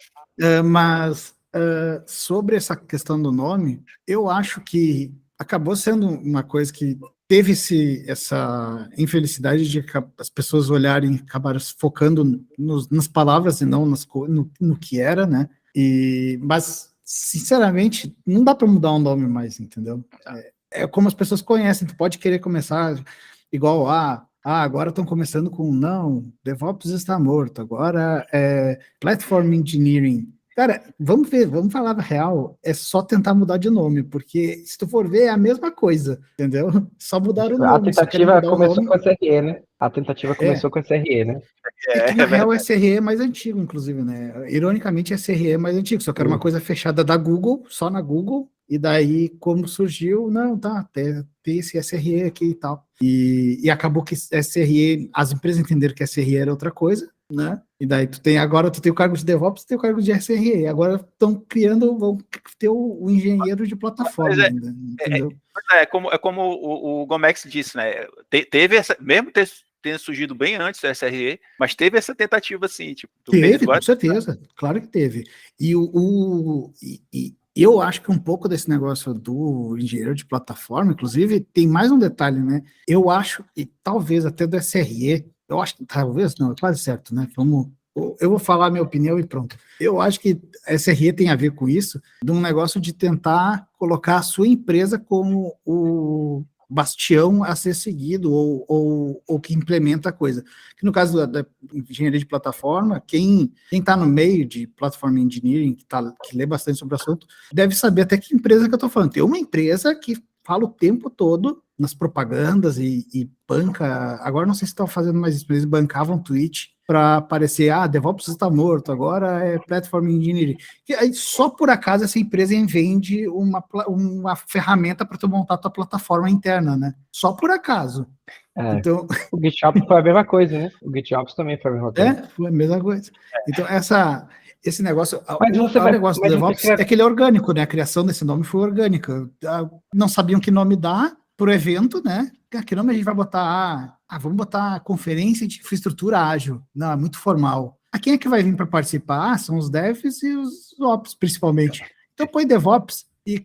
Mas sobre essa questão do nome, eu acho que acabou sendo uma coisa que teve essa infelicidade de as pessoas olharem, acabaram focando nas palavras e não no que era, né? Mas, sinceramente, não dá para mudar o nome mais, entendeu? É como as pessoas conhecem, tu pode querer começar igual, agora estão começando com, não, DevOps está morto, agora é Platform Engineering. Cara, vamos falar a real, é só tentar mudar de nome, porque se tu for ver é a mesma coisa, entendeu? Só mudar o nome. A tentativa começou com SRE, né? A tentativa começou com SRE, né? Que na real o SRE é mais antigo, inclusive, né? Ironicamente, SRE é mais antigo, só que era uma coisa fechada da Google, só na Google, e daí, como surgiu, não, tem esse SRE aqui e tal. E acabou que SRE, as empresas entenderam que SRE era outra coisa, né? E daí agora tu tem o cargo de DevOps, tu tem o cargo de SRE. Agora vão ter o engenheiro de plataforma ainda, entendeu? Como o Gomex disse, né? Teve essa, mesmo ter surgido bem antes do SRE, mas teve essa tentativa assim, tipo... Teve, com certeza, claro que teve. eu acho que um pouco desse negócio do engenheiro de plataforma, inclusive, tem mais um detalhe, né? Eu acho, e talvez até do SRE, eu acho que talvez, não, é quase certo, né? Eu vou falar a minha opinião e pronto. Eu acho que SRE tem a ver com isso, de um negócio de tentar colocar a sua empresa como o bastião a ser seguido ou que implementa a coisa. Que no caso da engenharia de plataforma, quem está no meio de platform engineering, que lê bastante sobre o assunto, deve saber até que empresa que eu estou falando. Tem uma empresa que fala o tempo todo nas propagandas e banca, agora não sei se estão fazendo mais isso, mas eles bancavam tweet para aparecer, DevOps está morto, agora é Platform Engineering. E aí, só por acaso, essa empresa vende uma ferramenta para tu montar a tua plataforma interna, né? Só por acaso. Então, o GitOps foi a mesma coisa, né? O GitOps também foi a mesma coisa. Foi a mesma coisa. Então, esse negócio, o negócio do DevOps é que ele é orgânico, né? A criação desse nome foi orgânica. Não sabiam que nome dar para o evento, né? Que nome a gente vai botar? Vamos botar conferência de infraestrutura ágil. Não, é muito formal. Quem é que vai vir para participar? São os devs e os ops, principalmente. Então põe DevOps. E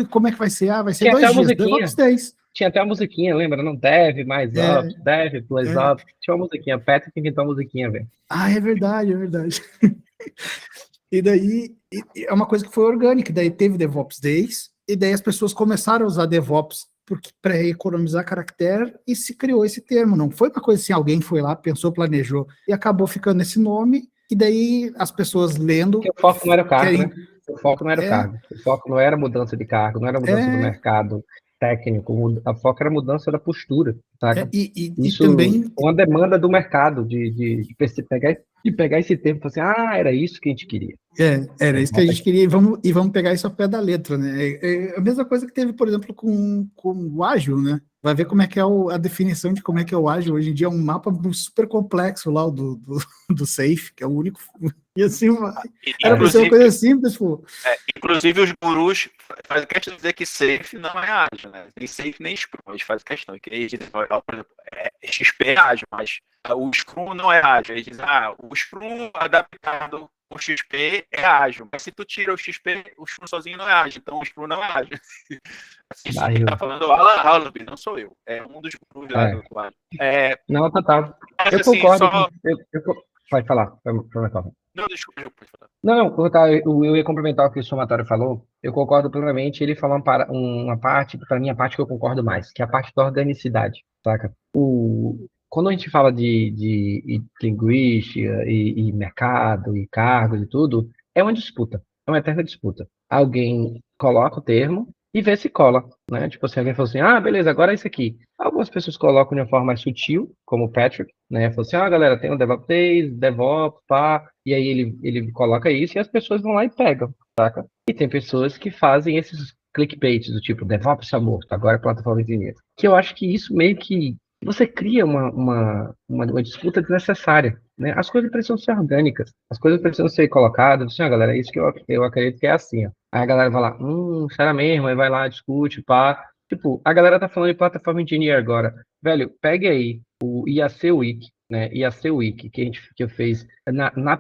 como é que vai ser? Vai ser 2 dias, DevOps Days. Tinha até a musiquinha, lembra? Não, Dev mais Ops, Dev plus Ops. Tinha uma musiquinha, Patrick inventou a musiquinha, velho. É verdade. E daí, é uma coisa que foi orgânica. Daí teve DevOps Days, e daí as pessoas começaram a usar DevOps para economizar caractere, e se criou esse termo. Não foi uma coisa assim, alguém foi lá, pensou, planejou, e acabou ficando esse nome, e daí as pessoas lendo... Porque o foco não era o cargo, né? O foco não era o cargo. O foco não era mudança de cargo, não era mudança do mercado técnico, a foco era mudança da postura, sabe? Isso também... uma demanda do mercado, de pegar esse termo e falar assim, era isso que a gente queria. Era isso que a gente queria, e vamos pegar isso ao pé da letra, né? É a mesma coisa que teve, por exemplo, com o ágil, né? Vai ver como é que é a definição de como é que é o ágil. Hoje em dia é um mapa super complexo lá, do Safe, que é o único... E assim, era pra ser uma coisa simples, pô. Inclusive os gurus fazem questão de dizer que Safe não é ágil, né? Nem Safe nem Scrum, eles fazem questão. Que eles dizem, por exemplo, XP é ágil, mas o Scrum não é ágil. Eles dizem, o Scrum adaptado o XP é ágil, mas se tu tira o XP, o Scrum sozinho não é ágil, então o Scrum não é ágil. Assim, quem tá falando Alan Halaby, não sou eu, é um dos gurus lá do lado. Não, total. Mas, eu assim, concordo. Pode falar. Não, desculpa, pode falar. Não, eu ia complementar o que o Somatório falou. Eu concordo plenamente. Ele falou uma parte, para mim, a parte que eu concordo mais, que é a parte da organicidade, saca? Quando a gente fala de linguística e mercado e cargos e tudo, é uma disputa, é uma eterna disputa. Alguém coloca o termo e vê se cola, né? Tipo assim, alguém fala assim, beleza, agora é isso aqui. Algumas pessoas colocam de uma forma mais sutil, como o Patrick, né? Fala assim, galera, tem o DevOps Days, DevOps, pá, e aí ele coloca isso e as pessoas vão lá e pegam, saca? E tem pessoas que fazem esses clickbaits do tipo, DevOps está morto, agora é plataforma engenheiro. Que eu acho que isso meio que você cria uma disputa desnecessária, né? As coisas precisam ser orgânicas, as coisas precisam ser colocadas, assim, galera, é isso que eu acredito que é assim, ó. Aí a galera vai lá, será mesmo? Aí vai lá, discute, pá. Tipo, a galera tá falando de plataforma engineer agora. Velho, pegue aí o IAC Week, né? IAC Week, que eu fiz na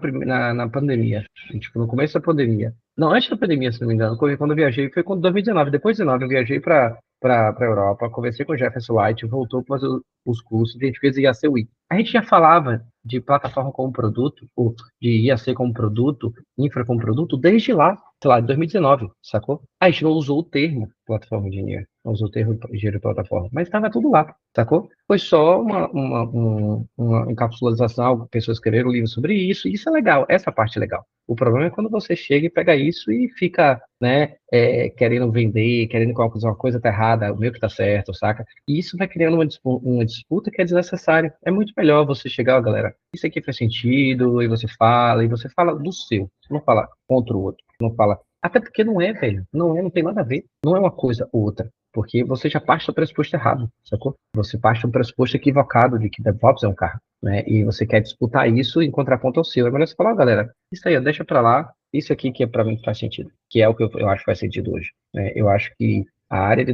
pandemia, tipo, no começo da pandemia. Não, antes da pandemia, se não me engano, quando eu viajei, foi em 2019. Depois de 2019, eu viajei para Europa, conversei com o Jefferson White, voltou para fazer os cursos, e a gente fez IAC Week. A gente já falava de plataforma como produto, ou de IAC como produto, infra como produto, desde lá, sei lá, 2019, sacou? A gente não usou o termo plataforma engineer, não usou o termo engenheiro de plataforma, mas estava tudo lá, sacou? Foi só uma encapsulação, pessoas escreveram um livro sobre isso, e isso é legal, essa parte é legal. O problema é quando você chega e pega isso e fica, né, querendo vender, querendo colocar uma coisa tá errada, o meu que tá certo, saca? E isso vai criando uma disputa que é desnecessária. É muito melhor você chegar, galera, isso aqui faz sentido, e você fala do seu, você não fala contra o outro, não fala. Até porque não é, velho, não tem nada a ver, não é uma coisa ou outra. Porque você já parte do pressuposto errado, sacou? Você parte do pressuposto equivocado de que DevOps é um carro, né? E você quer disputar isso em contraponto ao seu. É melhor você falar, galera, isso aí, deixa pra lá, isso aqui que pra mim faz sentido, que é o que eu acho que faz sentido hoje, né? Eu acho que a área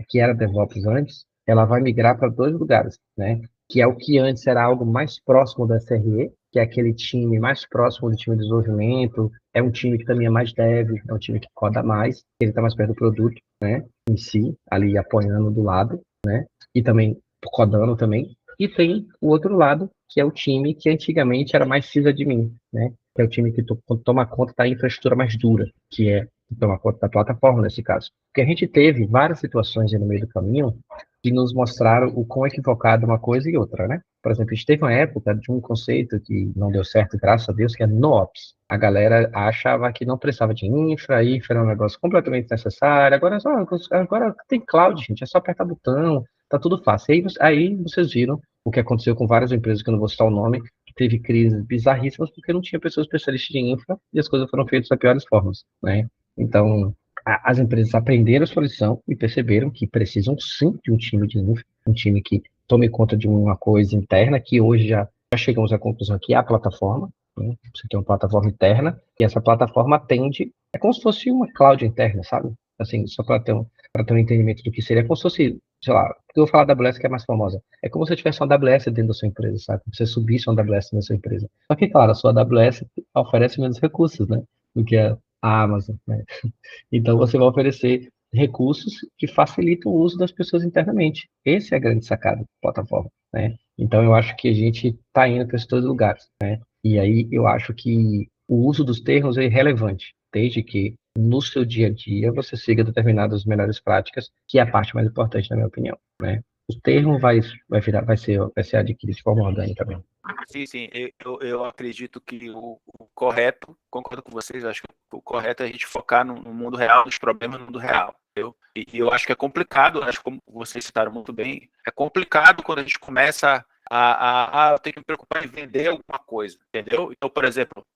que era DevOps antes, ela vai migrar para 2 lugares, né? Que é o que antes era algo mais próximo da SRE, que é aquele time mais próximo do time de desenvolvimento, é um time que também é mais dev, é um time que coda mais, ele está mais perto do produto, né, em si, ali apoiando do lado, né, e também codando também. E tem o outro lado, que é o time que antigamente era mais sysadmin, né, que é o time que toma conta da infraestrutura mais dura, que é tomar conta da plataforma nesse caso. Porque a gente teve várias situações aí no meio do caminho que nos mostraram o quão equivocado uma coisa e outra, né? Por exemplo, a gente teve uma época de um conceito que não deu certo, graças a Deus, que é NoOps. A galera achava que não precisava de infra era um negócio completamente desnecessário. Agora tem cloud, gente, é só apertar botão, tá tudo fácil. Aí vocês viram o que aconteceu com várias empresas, que eu não vou citar o nome, que teve crises bizarríssimas porque não tinha pessoas especialistas de infra e as coisas foram feitas das piores formas, né? Então, as empresas aprenderam a sua lição e perceberam que precisam sim de um time de infra, um time que tome conta de uma coisa interna, que hoje já chegamos à conclusão que é a plataforma, né? Você tem uma plataforma interna, e essa plataforma atende, é como se fosse uma cloud interna, sabe? Assim, só para ter um entendimento do que seria, é como se fosse, sei lá, eu vou falar da AWS que é mais famosa, é como se você tivesse uma AWS dentro da sua empresa, sabe? Você subisse uma AWS na sua empresa. Só que, claro, a sua AWS oferece menos recursos, né? Do que a Amazon, né? Então, você vai oferecer recursos que facilitam o uso das pessoas internamente. Esse é a grande sacada da plataforma, né? Então, eu acho que a gente está indo para esses dois lugares, né? E aí, eu acho que o uso dos termos é irrelevante, desde que no seu dia a dia você siga determinadas melhores práticas, que é a parte mais importante, na minha opinião, né? O termo vai ser adquirido de forma orgânica mesmo. Sim, sim, eu acredito que o correto, concordo com vocês, acho que o correto é a gente focar no mundo real, nos problemas do mundo real. E eu acho que é complicado, acho que como vocês citaram muito bem, é complicado quando a gente começa eu tenho que me preocupar em vender alguma coisa, entendeu? Então, por exemplo,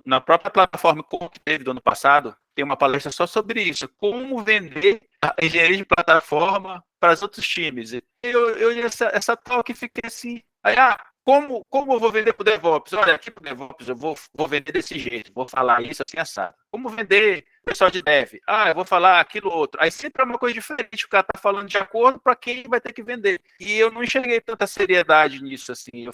na própria plataforma que teve do ano passado, tem uma palestra só sobre isso, como vender a engenharia de plataforma para os outros times. Eu essa talk fiquei assim, aí, como eu vou vender para o DevOps? Olha, aqui para o DevOps eu vou vender desse jeito, vou falar isso assim, assado. Como vender pessoal de Dev? Eu vou falar aquilo outro. Aí sempre é uma coisa diferente, o cara está falando de acordo para quem vai ter que vender. E eu não enxerguei tanta seriedade nisso, assim. Eu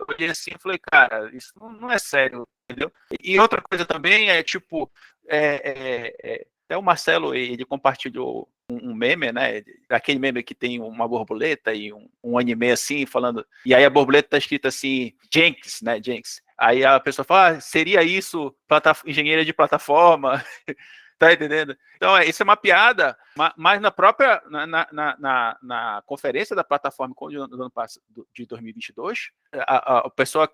olhei assim e falei, cara, isso não é sério, entendeu? E outra coisa também é, tipo, até o Marcelo, ele compartilhou um meme, né? Aquele meme que tem uma borboleta e um anime assim, falando. E aí a borboleta tá escrita assim, Jenks, né? Jenks. Aí a pessoa fala, seria isso engenharia de plataforma? Tá entendendo? Então, isso é uma piada, mas na própria, na conferência da plataforma do ano passado, de 2022, a pessoa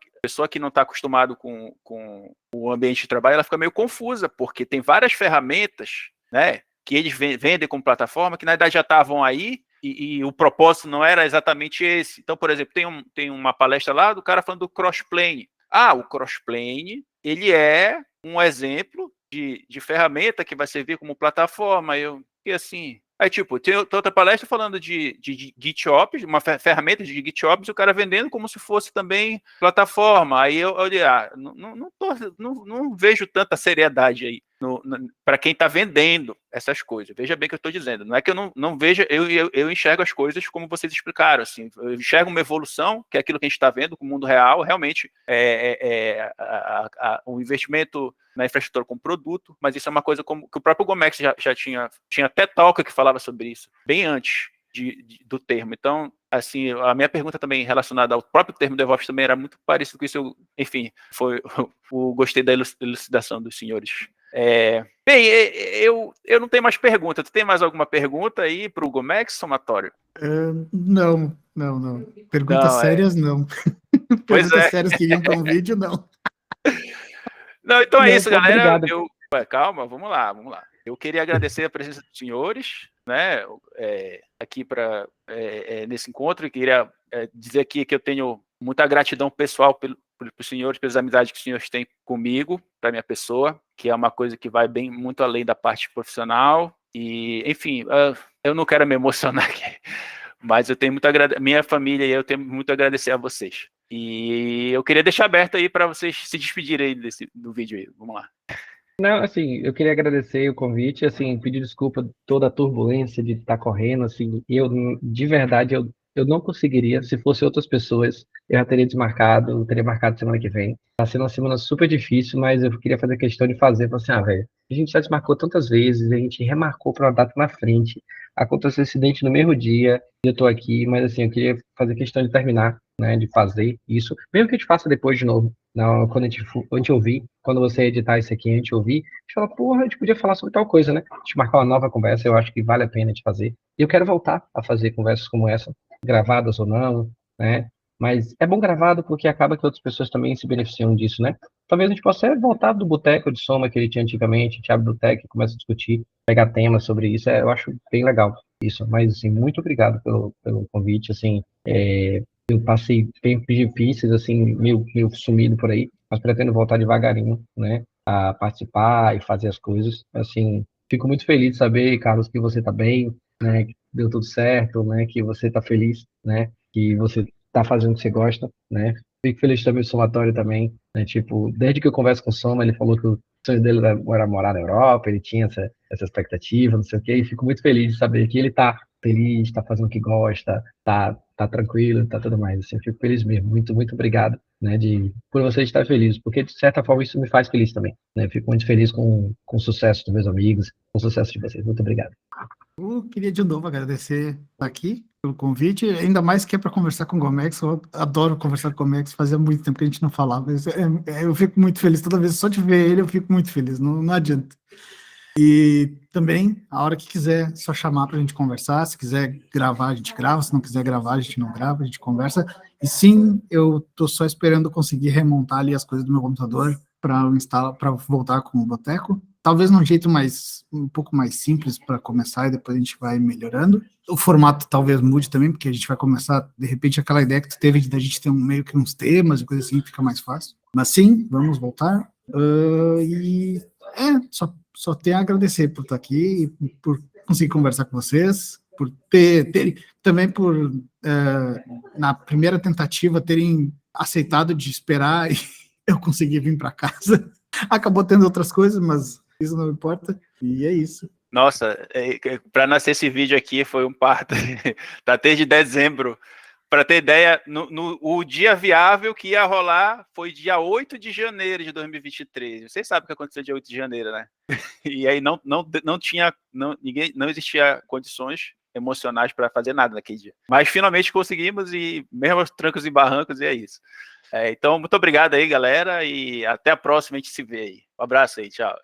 que não está acostumado com o ambiente de trabalho, ela fica meio confusa, porque tem várias ferramentas, né, que eles vendem como plataforma, que na verdade já estavam aí, e o propósito não era exatamente esse. Então, por exemplo, tem uma palestra lá do cara falando do crossplane. O crossplane, ele é um exemplo de ferramenta que vai servir como plataforma. E assim, aí tipo, tem outra palestra falando de GitOps, uma ferramenta de GitOps, e o cara vendendo como se fosse também plataforma. Aí eu olhei, não vejo tanta seriedade aí para quem está vendendo essas coisas. Veja bem o que eu estou dizendo. Não é que eu não veja, eu enxergo as coisas como vocês explicaram. Assim, eu enxergo uma evolução, que é aquilo que a gente está vendo com o mundo real, realmente o investimento na infraestrutura como produto, mas isso é uma coisa como que o próprio Gomex já tinha até talk que falava sobre isso, bem antes do termo. Então, assim, a minha pergunta também relacionada ao próprio termo DevOps também era muito parecido com isso. Enfim, gostei da elucidação dos senhores. Bem, eu não tenho mais pergunta. Tu tem mais alguma pergunta aí para o Gomex, somatório? Não. Perguntas sérias, não. Perguntas sérias que iam para um vídeo, não. Não, então é isso, galera. Obrigado. Calma, vamos lá. Eu queria agradecer a presença dos senhores, né, aqui nesse encontro. Eu queria dizer aqui que eu tenho muita gratidão pessoal pelos senhores, pelas amizades que os senhores têm comigo, para minha pessoa, que é uma coisa que vai bem muito além da parte profissional. E, enfim, eu não quero me emocionar aqui, mas eu tenho minha família e eu tenho muito a agradecer a vocês. E eu queria deixar aberto aí para vocês se despedirem aí do vídeo aí. Vamos lá. Não, assim, eu queria agradecer o convite, assim, pedir desculpa toda a turbulência de estar correndo, assim, de verdade, Eu não conseguiria, se fosse outras pessoas, eu já teria desmarcado, eu teria marcado semana que vem. Tá sendo uma semana super difícil, mas eu queria fazer questão de fazer. Falei assim, velho, a gente já desmarcou tantas vezes, a gente remarcou para uma data na frente. Aconteceu esse acidente no mesmo dia, e eu tô aqui, mas assim, eu queria fazer questão de terminar, né, de fazer isso. Mesmo que a gente faça depois de novo, não, quando a gente ouvir, quando você editar isso aqui, a gente ouvir, a gente fala, porra, a gente podia falar sobre tal coisa, né? A gente marcar uma nova conversa, eu acho que vale a pena de fazer. E eu quero voltar a fazer conversas como essa, gravadas ou não, né? Mas é bom gravado porque acaba que outras pessoas também se beneficiam disso, né? Talvez a gente possa voltar do boteco de soma que ele tinha antigamente, a gente abre o boteco e começa a discutir, pegar temas sobre isso, eu acho bem legal isso. Mas, assim, muito obrigado pelo convite, assim, eu passei tempos difíceis, assim, meio sumido por aí, mas pretendo voltar devagarinho, né, a participar e fazer as coisas, assim, fico muito feliz de saber, Carlos, que você está bem, né, que deu tudo certo, né, que você está feliz, né, que você está fazendo o que você gosta, né, fico feliz também do somatório também, né, tipo, desde que eu converso com o Soma, ele falou que o sonho dele era morar na Europa, ele tinha essa expectativa, não sei o quê, e fico muito feliz de saber que ele está feliz, está fazendo o que gosta, tá tranquilo, tá tudo mais, assim, eu fico feliz mesmo, muito, muito obrigado, né, por você estar feliz, porque de certa forma isso me faz feliz também, né, eu fico muito feliz com o sucesso dos meus amigos, com o sucesso de vocês, muito obrigado. Eu queria de novo agradecer aqui pelo convite, ainda mais que é para conversar com o Gomex. Eu adoro conversar com o Gomex, fazia muito tempo que a gente não falava. Eu fico muito feliz toda vez, só de ver ele eu fico muito feliz, não adianta. E também, a hora que quiser, só chamar para a gente conversar. Se quiser gravar, a gente grava. Se não quiser gravar, a gente não grava, a gente conversa. E sim, eu tô só esperando conseguir remontar ali as coisas do meu computador para instalar, para voltar com o Boteco. Talvez num jeito um pouco mais simples para começar e depois a gente vai melhorando. O formato talvez mude também, porque a gente vai começar, de repente, aquela ideia que tu teve de a gente ter meio que uns temas e coisa assim, fica mais fácil. Mas sim, vamos voltar. Só tenho a agradecer por estar aqui, por conseguir conversar com vocês, por também por, na primeira tentativa, terem aceitado de esperar e eu consegui vir para casa. Acabou tendo outras coisas, mas isso não importa. E é isso. Nossa, para nascer esse vídeo aqui foi um parto. Tá desde dezembro. Para ter ideia, o dia viável que ia rolar foi dia 8 de janeiro de 2023. Vocês sabem o que aconteceu dia 8 de janeiro, né? E aí não existia condições emocionais para fazer nada naquele dia. Mas finalmente conseguimos, e mesmo aos trancos e barrancos, e é isso. Então, muito obrigado aí, galera, e até a próxima, a gente se vê aí. Um abraço aí, tchau.